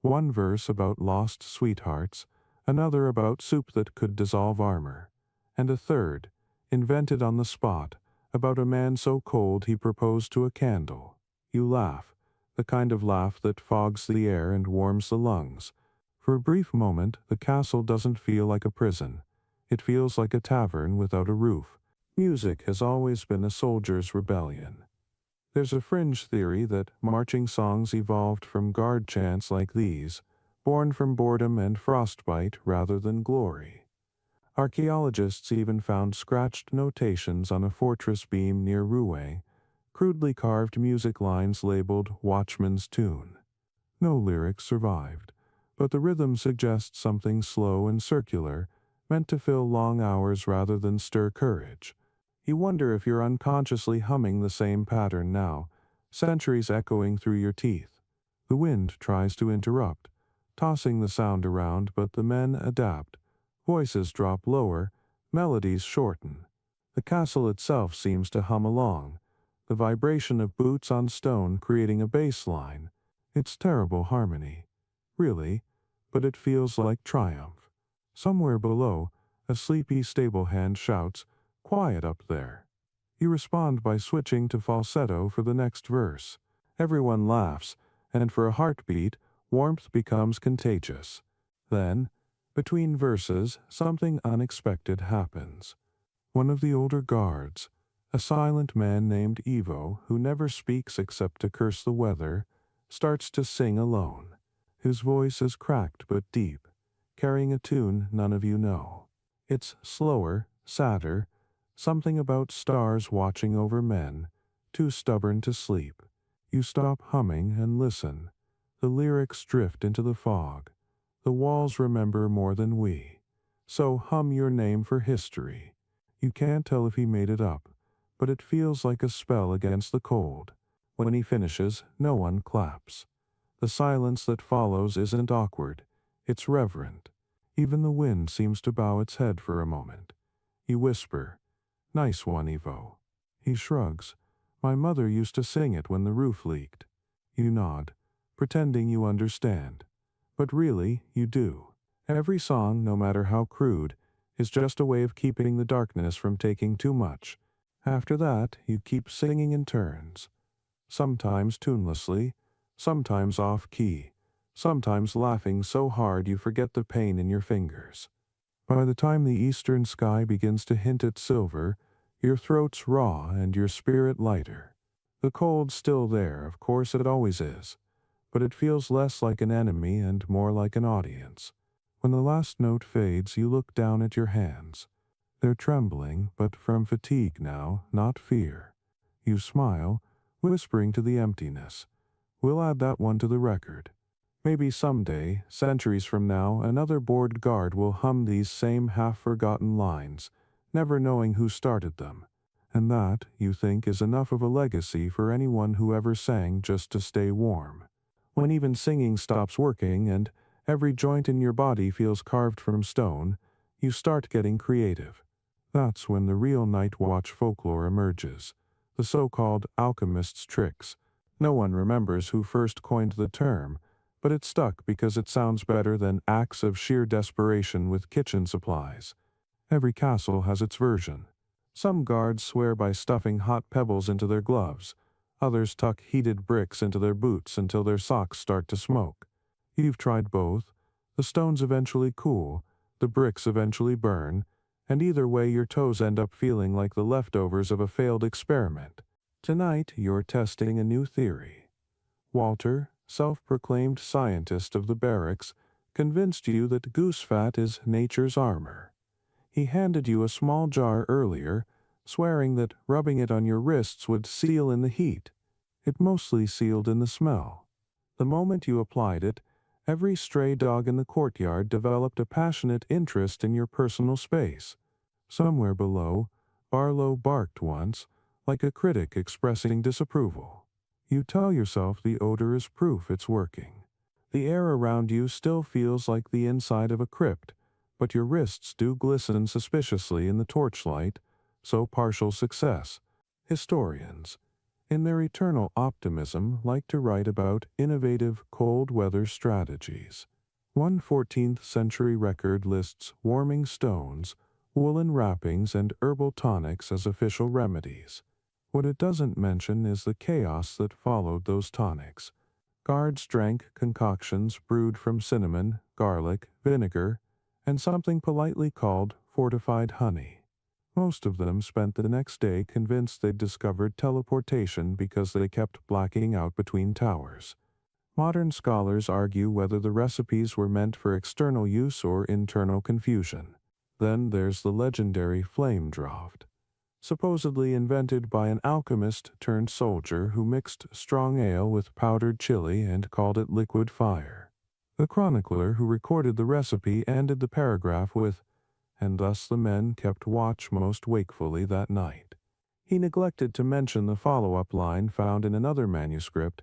One verse about lost sweethearts, another about soup that could dissolve armor, and a third, invented on the spot, about a man so cold he proposed to a candle. You laugh, the kind of laugh that fogs the air and warms the lungs. For a brief moment, the castle doesn't feel like a prison. It feels like a tavern without a roof. Music has always been a soldier's rebellion. There's a fringe theory that marching songs evolved from guard chants like these, born from boredom and frostbite rather than glory. Archaeologists even found scratched notations on a fortress beam near Rouen, crudely carved music lines labeled Watchman's Tune. No lyrics survived, but the rhythm suggests something slow and circular, meant to fill long hours rather than stir courage. You wonder if you're unconsciously humming the same pattern now, centuries echoing through your teeth. The wind tries to interrupt, tossing the sound around, but the men adapt. Voices drop lower, melodies shorten. The castle itself seems to hum along, the vibration of boots on stone creating a bass line. It's terrible harmony, really, but it feels like triumph. Somewhere below, a sleepy stable hand shouts, "Quiet up there." You respond by switching to falsetto for the next verse. Everyone laughs, and for a heartbeat, warmth becomes contagious. Then, between verses, something unexpected happens. One of the older guards, a silent man named Ivo, who never speaks except to curse the weather, starts to sing alone. His voice is cracked but deep, carrying a tune none of you know. It's slower, sadder, something about stars watching over men, too stubborn to sleep. You stop humming and listen. The lyrics drift into the fog. The walls remember more than we. So hum your name for history. You can't tell if he made it up, but it feels like a spell against the cold. When he finishes, no one claps. The silence that follows isn't awkward, it's reverent. Even the wind seems to bow its head for a moment. You whisper, "Nice one, Ivo." He shrugs. "My mother used to sing it when the roof leaked." You nod, pretending you understand. But really, you do. Every song, no matter how crude, is just a way of keeping the darkness from taking too much. After that, you keep singing in turns. Sometimes tunelessly, sometimes off-key, sometimes laughing so hard you forget the pain in your fingers. By the time the eastern sky begins to hint at silver, your throat's raw and your spirit lighter. The cold's still there, of course it always is, but it feels less like an enemy and more like an audience. When the last note fades, you look down at your hands. They're trembling, but from fatigue now, not fear. You smile, whispering to the emptiness, "We'll add that one to the record." Maybe someday, centuries from now, another bored guard will hum these same half-forgotten lines, never knowing who started them. And that, you think, is enough of a legacy for anyone who ever sang just to stay warm. When even singing stops working and every joint in your body feels carved from stone, You start getting creative. That's when the real night watch folklore emerges, the so-called alchemist's tricks. No one remembers who first coined the term, but it stuck because it sounds better than acts of sheer desperation with kitchen supplies. Every castle has its version. Some guards swear by stuffing hot pebbles into their gloves. Others tuck heated bricks into their boots until their socks start to smoke. You've tried both. The stones eventually cool, the bricks eventually burn, and either way your toes end up feeling like the leftovers of a failed experiment. Tonight you're testing a new theory. Walter, self-proclaimed scientist of the barracks, convinced you that goose fat is nature's armor. He handed you a small jar earlier, swearing that rubbing it on your wrists would seal in the heat. It mostly sealed in the smell. The moment you applied it, every stray dog in the courtyard developed a passionate interest in your personal space. Somewhere below, Barlow barked once, like a critic expressing disapproval. You tell yourself the odor is proof it's working. The air around you still feels like the inside of a crypt, but your wrists do glisten suspiciously in the torchlight, so partial success. Historians, in their eternal optimism, like to write about innovative cold weather strategies. One 14th century record lists warming stones, woolen wrappings, and herbal tonics as official remedies. What it doesn't mention is the chaos that followed those tonics. Guards drank concoctions brewed from cinnamon, garlic, vinegar, and something politely called fortified honey. Most of them spent the next day convinced they'd discovered teleportation because they kept blacking out between towers. Modern scholars argue whether the recipes were meant for external use or internal confusion. Then there's the legendary flame draught, supposedly invented by an alchemist turned soldier who mixed strong ale with powdered chili and called it liquid fire. The chronicler who recorded the recipe ended the paragraph with, "And thus the men kept watch most wakefully that night." He neglected to mention the follow-up line found in another manuscript,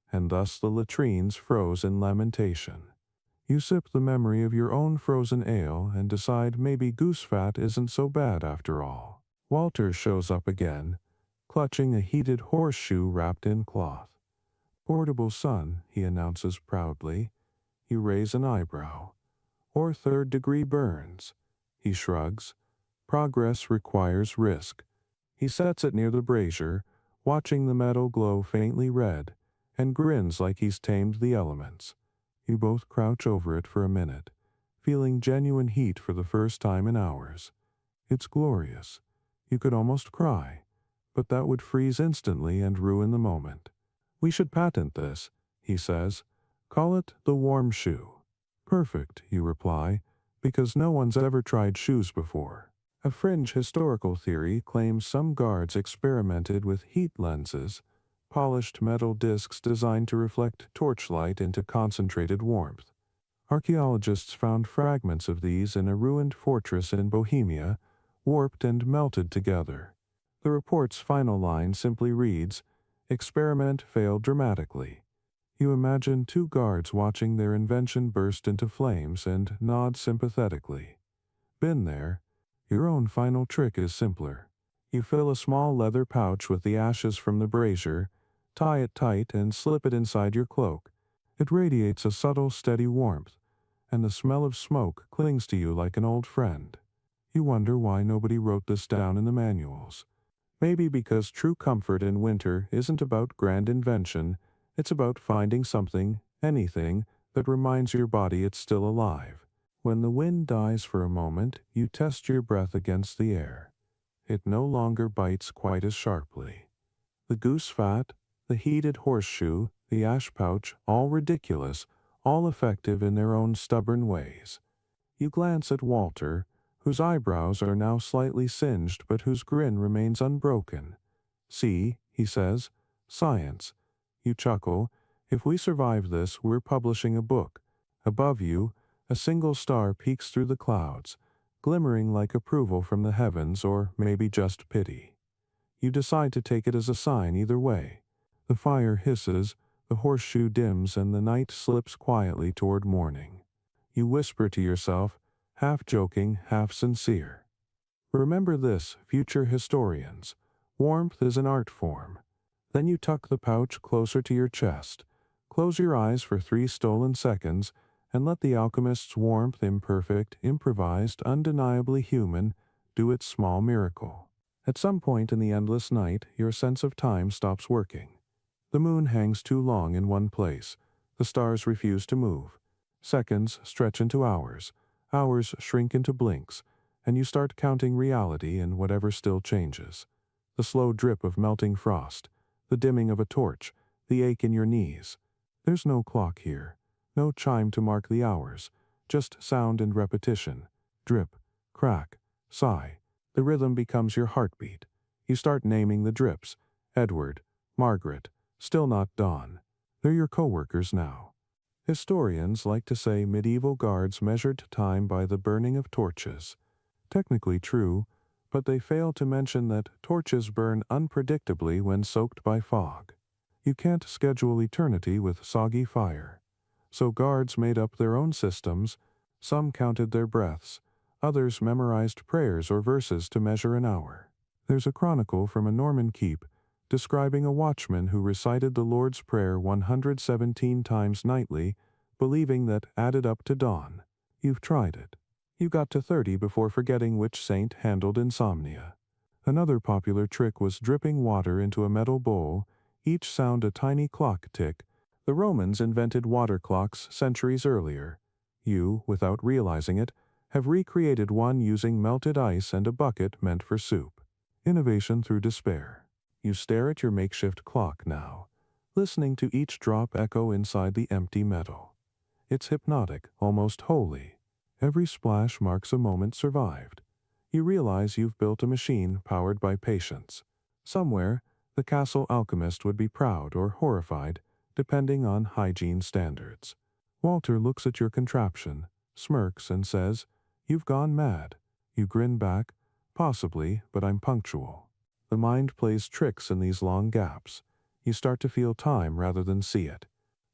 "And thus the latrines froze in lamentation." You sip the memory of your own frozen ale and decide maybe goose fat isn't so bad after all. Walter shows up again, clutching a heated horseshoe wrapped in cloth. "Portable son," he announces proudly. You raise an eyebrow. "Or third-degree burns." He shrugs. "Progress requires risk." He sets it near the brazier, watching the metal glow faintly red, and grins like he's tamed the elements. You both crouch over it for a minute, feeling genuine heat for the first time in hours. It's glorious. You could almost cry, but that would freeze instantly and ruin the moment. "We should patent this," he says. "Call it the warm shoe." "Perfect," you reply, because no one's ever tried shoes before. A fringe historical theory claims some guards experimented with heat lenses, polished metal discs designed to reflect torchlight into concentrated warmth. Archaeologists found fragments of these in a ruined fortress in Bohemia, warped and melted together. The report's final line simply reads, "Experiment failed dramatically." You imagine two guards watching their invention burst into flames and nod sympathetically. Been there. Your own final trick is simpler. You fill a small leather pouch with the ashes from the brazier, tie it tight, and slip it inside your cloak. It radiates a subtle, steady warmth, and the smell of smoke clings to you like an old friend. You wonder why nobody wrote this down in the manuals. Maybe because true comfort in winter isn't about grand invention, it's about finding something, anything, that reminds your body it's still alive. When the wind dies for a moment, you test your breath against the air. It no longer bites quite as sharply. The goose fat, the heated horseshoe, the ash pouch, all ridiculous, all effective in their own stubborn ways. You glance at Walter, whose eyebrows are now slightly singed but whose grin remains unbroken. "See," he says, "science." You chuckle. "If we survive this, we're publishing a book." Above you, a single star peeks through the clouds, glimmering like approval from the heavens or maybe just pity. You decide to take it as a sign either way. The fire hisses, the horseshoe dims, and the night slips quietly toward morning. You whisper to yourself, half joking, half sincere. Remember this, future historians. Warmth is an art form. Then you tuck the pouch closer to your chest, close your eyes for 3 stolen seconds, and let the alchemist's warmth, imperfect, improvised, undeniably human, do its small miracle. At some point in the endless night, your sense of time stops working. The moon hangs too long in one place. The stars refuse to move. Seconds stretch into hours. Hours shrink into blinks, and you start counting reality and whatever still changes. The slow drip of melting frost, the dimming of a torch, the ache in your knees. There's no clock here, no chime to mark the hours, just sound and repetition. Drip, crack, sigh. The rhythm becomes your heartbeat. You start naming the drips. Edward, Margaret, still not dawn. They're your co-workers now. Historians like to say medieval guards measured time by the burning of torches. Technically true, but they fail to mention that torches burn unpredictably when soaked by fog. You can't schedule eternity with soggy fire. So guards made up their own systems. Some counted their breaths. Others memorized prayers or verses to measure an hour. There's a chronicle from a Norman keep describing a watchman who recited the Lord's Prayer 117 times nightly, believing that added up to dawn. You've tried it. You got to 30 before forgetting which saint handled insomnia. Another popular trick was dripping water into a metal bowl, each sound a tiny clock tick. The Romans invented water clocks centuries earlier. You, without realizing it, have recreated one using melted ice and a bucket meant for soup. Innovation through despair. You stare at your makeshift clock now, listening to each drop echo inside the empty metal. It's hypnotic, almost holy. Every splash marks a moment survived. You realize you've built a machine powered by patience. Somewhere, the castle alchemist would be proud or horrified, depending on hygiene standards. Walter looks at your contraption, smirks, and says, "You've gone mad." You grin back, "Possibly, but I'm punctual." The mind plays tricks in these long gaps. You start to feel time rather than see it.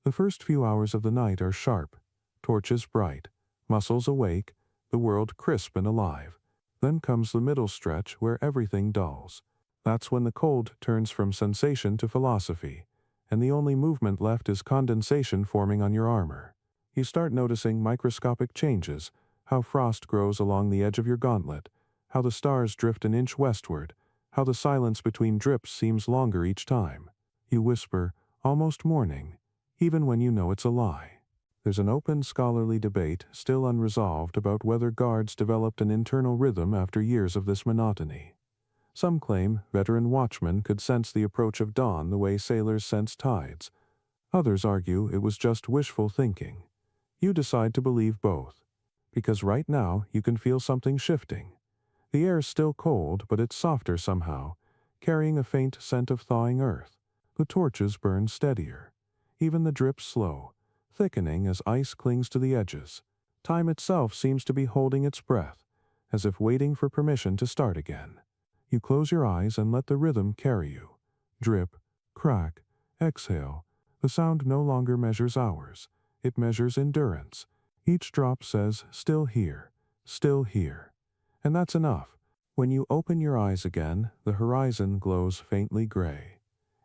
The first few hours of the night are sharp, torches bright, muscles awake, the world crisp and alive. Then comes the middle stretch where everything dulls. That's when the cold turns from sensation to philosophy, and the only movement left is condensation forming on your armor. You start noticing microscopic changes, how frost grows along the edge of your gauntlet, how the stars drift an inch westward, how the silence between drips seems longer each time. You whisper, almost mourning, even when you know it's a lie. There's an open scholarly debate, still unresolved, about whether guards developed an internal rhythm after years of this monotony. Some claim veteran watchmen could sense the approach of dawn the way sailors sense tides. Others argue it was just wishful thinking. You decide to believe both, because right now you can feel something shifting. The air's still cold, but it's softer somehow, carrying a faint scent of thawing earth. The torches burn steadier. Even the drips slow, thickening as ice clings to the edges. Time itself seems to be holding its breath, as if waiting for permission to start again. You close your eyes and let the rhythm carry you. Drip, crack, exhale. The sound no longer measures hours. It measures endurance. Each drop says, still here, still here. And that's enough. When you open your eyes again, the horizon glows faintly gray.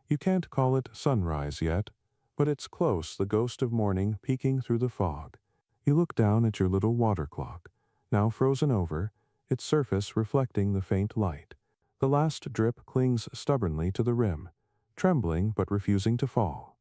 You can't call it sunrise yet, but it's close, the ghost of morning peeking through the fog. You look down at your little water clock, now frozen over, its surface reflecting the faint light. The last drip clings stubbornly to the rim, trembling but refusing to fall.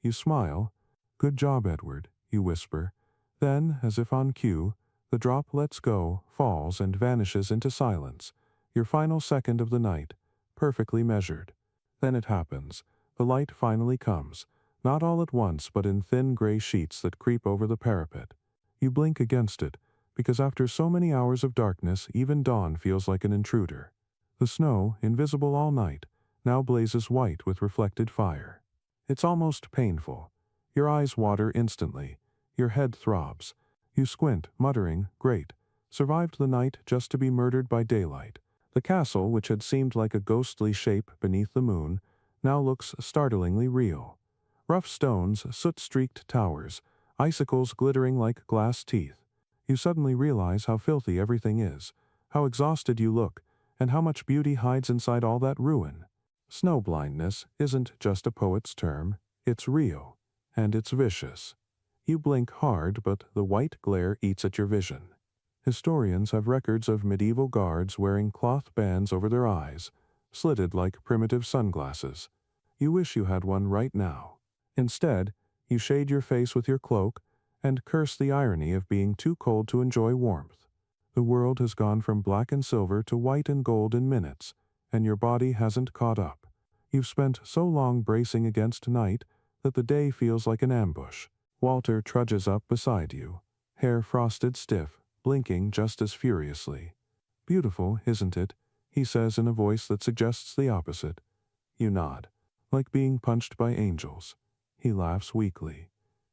You smile. "Good job, Edward," you whisper. Then, as if on cue, the drop lets go, falls, and vanishes into silence. Your final second of the night, perfectly measured. Then it happens. The light finally comes, not all at once but in thin gray sheets that creep over the parapet. You blink against it, because after so many hours of darkness, even dawn feels like an intruder. The snow, invisible all night, now blazes white with reflected fire. It's almost painful. Your eyes water instantly. Your head throbs. You squint, muttering, "Great. Survived the night just to be murdered by daylight." The castle, which had seemed like a ghostly shape beneath the moon, now looks startlingly real. Rough stones, soot-streaked towers, icicles glittering like glass teeth. You suddenly realize how filthy everything is, how exhausted you look, and how much beauty hides inside all that ruin. Snow blindness isn't just a poet's term, it's real, and it's vicious. You blink hard, but the white glare eats at your vision. Historians have records of medieval guards wearing cloth bands over their eyes, slitted like primitive sunglasses. You wish you had one right now. Instead, you shade your face with your cloak and curse the irony of being too cold to enjoy warmth. The world has gone from black and silver to white and gold in minutes, and your body hasn't caught up. You've spent so long bracing against night that the day feels like an ambush. Walter trudges up beside you, hair frosted stiff, blinking just as furiously. "Beautiful, isn't it?" he says in a voice that suggests the opposite. You nod, like being punched by angels. He laughs weakly,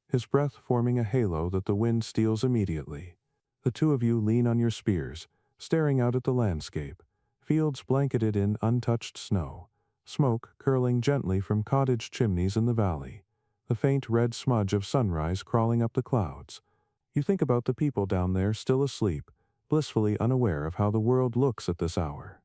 his breath forming a halo that the wind steals immediately. The two of you lean on your spears, staring out at the landscape, fields blanketed in untouched snow, smoke curling gently from cottage chimneys in the valley, the faint red smudge of sunrise crawling up the clouds. You think about the people down there still asleep, blissfully unaware of how the world looks at this hour.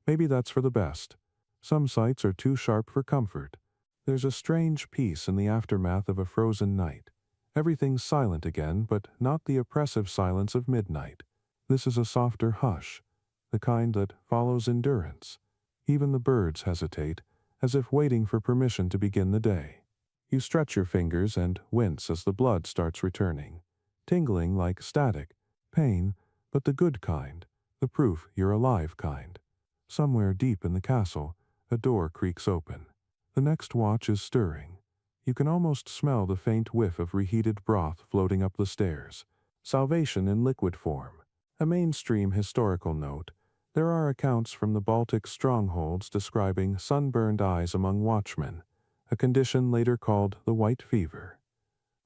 Maybe that's for the best. Some sights are too sharp for comfort. There's a strange peace in the aftermath of a frozen night. Everything's silent again, but not the oppressive silence of midnight. This is a softer hush, the kind that follows endurance. Even the birds hesitate, as if waiting for permission to begin the day. You stretch your fingers and wince as the blood starts returning, tingling like static, pain, but the good kind, the proof you're alive kind. Somewhere deep in the castle, a door creaks open. The next watch is stirring. You can almost smell the faint whiff of reheated broth floating up the stairs. Salvation in liquid form. A mainstream historical note. There are accounts from the Baltic strongholds describing sunburned eyes among watchmen, a condition later called the white fever.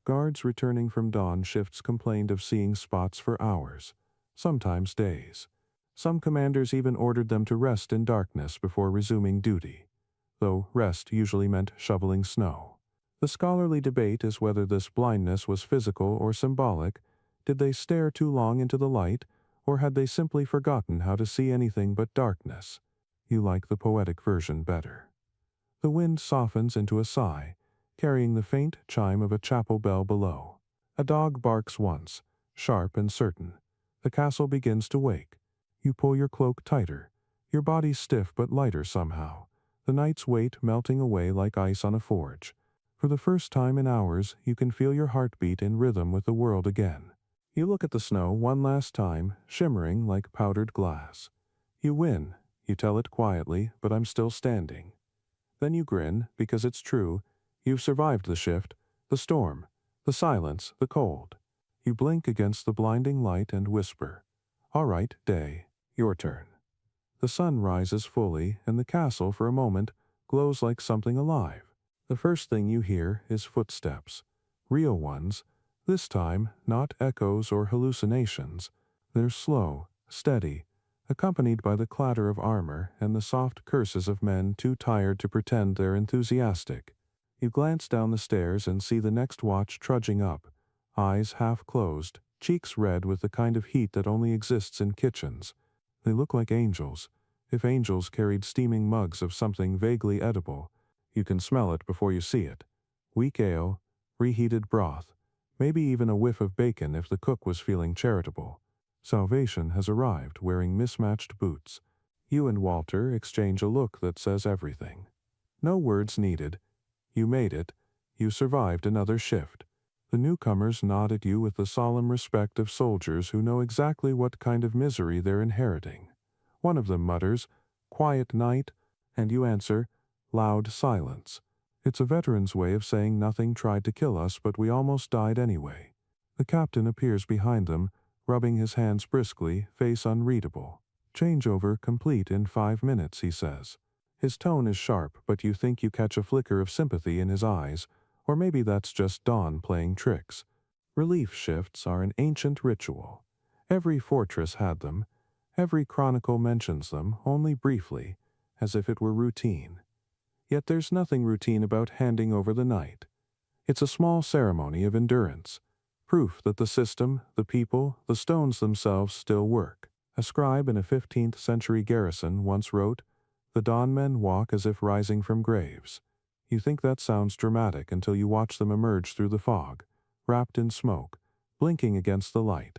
Guards returning from dawn shifts complained of seeing spots for hours, sometimes days. Some commanders even ordered them to rest in darkness before resuming duty, though rest usually meant shoveling snow. The scholarly debate is whether this blindness was physical or symbolic. Did they stare too long into the light, or had they simply forgotten how to see anything but darkness? You like the poetic version better. The wind softens into a sigh, carrying the faint chime of a chapel bell below. A dog barks once, sharp and certain. The castle begins to wake. You pull your cloak tighter, your body stiff but lighter somehow, the night's weight melting away like ice on a forge. For the first time in hours, you can feel your heartbeat in rhythm with the world again. You look at the snow one last time, shimmering like powdered glass. You win, you tell it quietly, but I'm still standing. Then you grin, because it's true. You've survived the shift, the storm, the silence, the cold. You blink against the blinding light and whisper, "All right, day, your turn." The sun rises fully, and the castle, for a moment, glows like something alive. The first thing you hear is footsteps. Real ones. This time, not echoes or hallucinations. They're slow, steady, accompanied by the clatter of armor and the soft curses of men too tired to pretend they're enthusiastic. You glance down the stairs and see the next watch trudging up, eyes half closed, cheeks red with the kind of heat that only exists in kitchens. They look like angels, if angels carried steaming mugs of something vaguely edible. You can smell it before you see it. Weak ale, reheated broth, maybe even a whiff of bacon if the cook was feeling charitable. Salvation has arrived wearing mismatched boots. You and Walter exchange a look that says everything. No words needed. You made it. You survived another shift. The newcomers nod at you with the solemn respect of soldiers who know exactly what kind of misery they're inheriting. One of them mutters, "Quiet night," and you answer, "Loud silence." It's a veteran's way of saying nothing tried to kill us, but we almost died anyway. The captain appears behind them, rubbing his hands briskly, face unreadable. "Changeover complete in 5 minutes," he says. His tone is sharp, but you think you catch a flicker of sympathy in his eyes, or maybe that's just dawn playing tricks. Relief shifts are an ancient ritual. Every fortress had them. Every chronicle mentions them, only briefly, as if it were routine. Yet there's nothing routine about handing over the night. It's a small ceremony of endurance. Proof that the system, the people, the stones themselves still work. A scribe in a 15th century garrison once wrote, "The dawn men walk as if rising from graves." You think that sounds dramatic until you watch them emerge through the fog, wrapped in smoke, blinking against the light.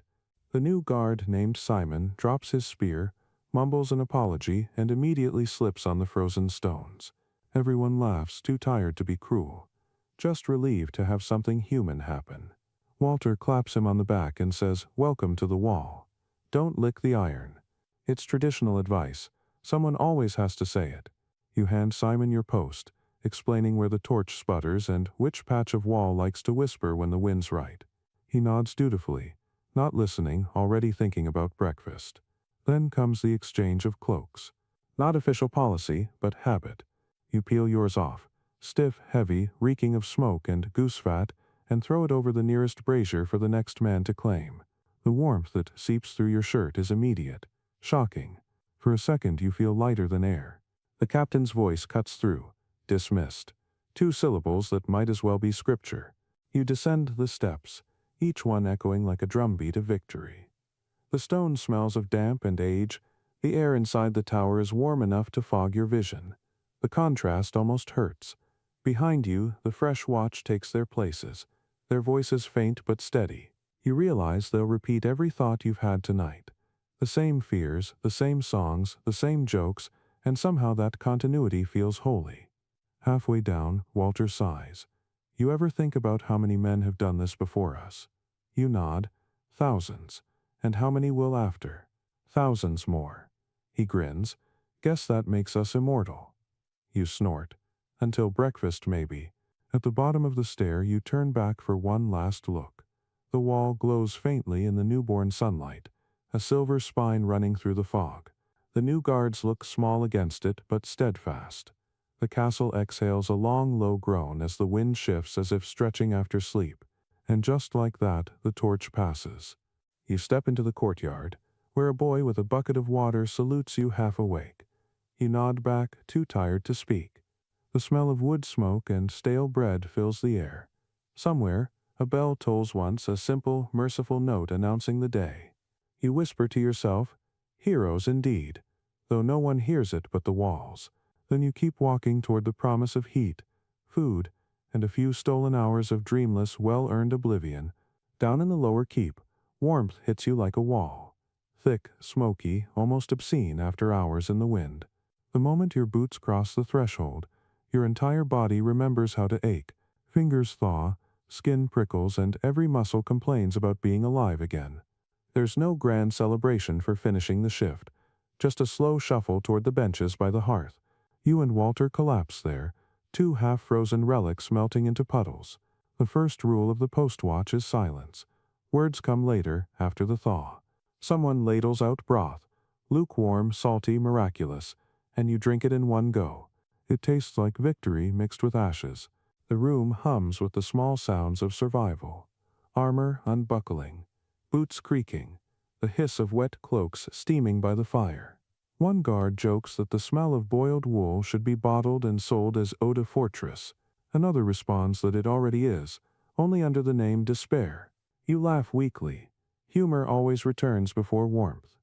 The new guard named Simon drops his spear, mumbles an apology, and immediately slips on the frozen stones. Everyone laughs, too tired to be cruel, just relieved to have something human happen. Walter claps him on the back and says, "Welcome to the wall. Don't lick the iron." It's traditional advice. Someone always has to say it. You hand Simon your post, explaining where the torch sputters and which patch of wall likes to whisper when the wind's right. He nods dutifully, not listening, already thinking about breakfast. Then comes the exchange of cloaks. Not official policy, but habit. You peel yours off, stiff, heavy, reeking of smoke and goose fat, and throw it over the nearest brazier for the next man to claim. The warmth that seeps through your shirt is immediate, shocking. For a second you feel lighter than air. The captain's voice cuts through. Dismissed. 2 syllables that might as well be scripture. You descend the steps, each one echoing like a drumbeat of victory. The stone smells of damp and age. The air inside the tower is warm enough to fog your vision. The contrast almost hurts. Behind you, the fresh watch takes their places, their voices faint but steady. You realize they'll repeat every thought you've had tonight. The same fears, the same songs, the same jokes, and somehow that continuity feels holy. Halfway down, Walter sighs. You ever think about how many men have done this before us? You nod. Thousands. And how many will after? Thousands more. He grins. Guess that makes us immortal. You snort. Until breakfast, maybe. At the bottom of the stair, you turn back for one last look. The wall glows faintly in the newborn sunlight, a silver spine running through the fog. The new guards look small against it, but steadfast. The castle exhales a long, low groan as the wind shifts as if stretching after sleep, and just like that, the torch passes. You step into the courtyard, where a boy with a bucket of water salutes you half awake. You nod back, too tired to speak. The smell of wood smoke and stale bread fills the air. Somewhere, a bell tolls once, a simple, merciful note announcing the day. You whisper to yourself, "Heroes indeed," though no one hears it but the walls. Then you keep walking toward the promise of heat, food, and a few stolen hours of dreamless, well-earned oblivion. Down in the lower keep, warmth hits you like a wall. Thick, smoky, almost obscene after hours in the wind. The moment your boots cross the threshold, your entire body remembers how to ache. Fingers thaw, skin prickles, and every muscle complains about being alive again. There's no grand celebration for finishing the shift, just a slow shuffle toward the benches by the hearth. You and Walter collapse there, 2 half-frozen relics melting into puddles. The first rule of the post-watch is silence. Words come later, after the thaw. Someone ladles out broth, lukewarm, salty, miraculous, and you drink it in one go. It tastes like victory mixed with ashes. The room hums with the small sounds of survival. Armor unbuckling, boots creaking, the hiss of wet cloaks steaming by the fire. One guard jokes that the smell of boiled wool should be bottled and sold as eau de fortress. Another responds that it already is, only under the name despair. You laugh weakly. Humor always returns before warmth.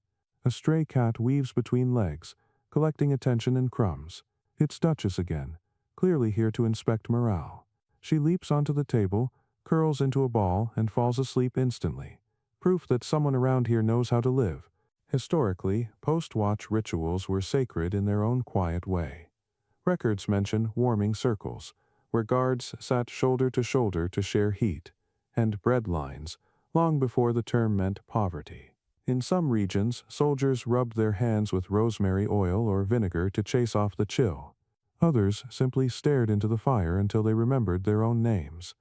A stray cat weaves between legs, collecting attention and crumbs. It's Duchess again, clearly here to inspect morale. She leaps onto the table, curls into a ball, and falls asleep instantly. Proof that someone around here knows how to live. Historically, post-watch rituals were sacred in their own quiet way. Records mention warming circles, where guards sat shoulder to share heat, and bread lines, long before the term meant poverty. In some regions, soldiers rubbed their hands with rosemary oil or vinegar to chase off the chill. Others simply stared into the fire until they remembered their own names.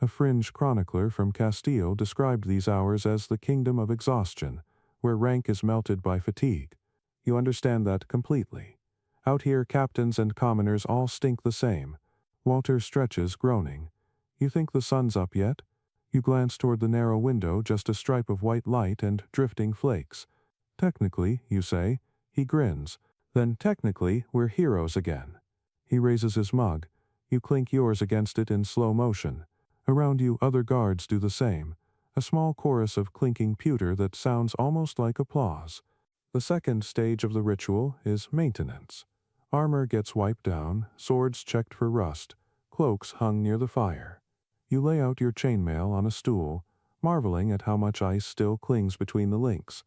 A fringe chronicler from Castile described these hours as the kingdom of exhaustion, where rank is melted by fatigue. You understand that completely. Out here, captains and commoners all stink the same. Walter stretches, groaning. You think the sun's up yet? You glance toward the narrow window, just a stripe of white light and drifting flakes. Technically, you say. He grins. Then technically, we're heroes again. He raises his mug. You clink yours against it in slow motion. Around you, other guards do the same. a small chorus of clinking pewter that sounds almost like applause. The second stage of the ritual is maintenance. Armor gets wiped down, swords checked for rust, cloaks hung near the fire. You lay out your chainmail on a stool, marveling at how much ice still clings between the links.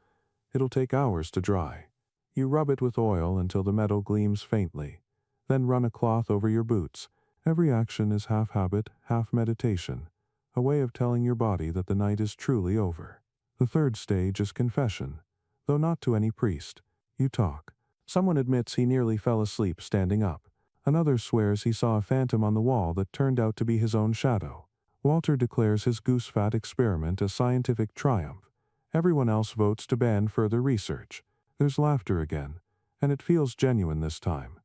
It'll take hours to dry. You rub it with oil until the metal gleams faintly, then run a cloth over your boots. Every action is half habit, half meditation, a way of telling your body that the night is truly over. The third stage is confession, though not to any priest. You talk. Someone admits he nearly fell asleep standing up. Another swears he saw a phantom on the wall that turned out to be his own shadow. Walter declares his goose-fat experiment a scientific triumph. Everyone else votes to ban further research. There's laughter again, and it feels genuine this time.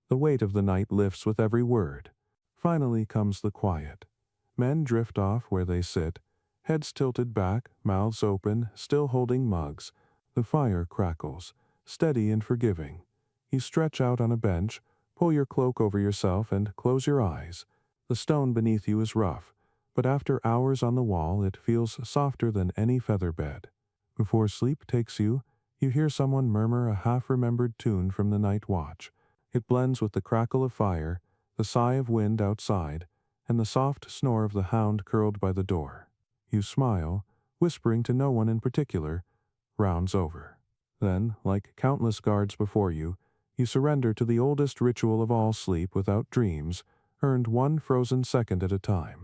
The weight of the night lifts with every word. Finally comes the quiet. Men drift off where they sit, heads tilted back, mouths open, still holding mugs. The fire crackles, steady and forgiving. You stretch out on a bench, pull your cloak over yourself and close your eyes. The stone beneath you is rough, but after hours on the wall it feels softer than any feather bed. Before sleep takes you, you hear someone murmur a half-remembered tune from the night watch. It blends with the crackle of fire, the sigh of wind outside, and the soft snore of the hound curled by the door. You smile, whispering to no one in particular. Rounds over. Then, like countless guards before you, you surrender to the oldest ritual of all sleep without dreams, earned one frozen second at a time.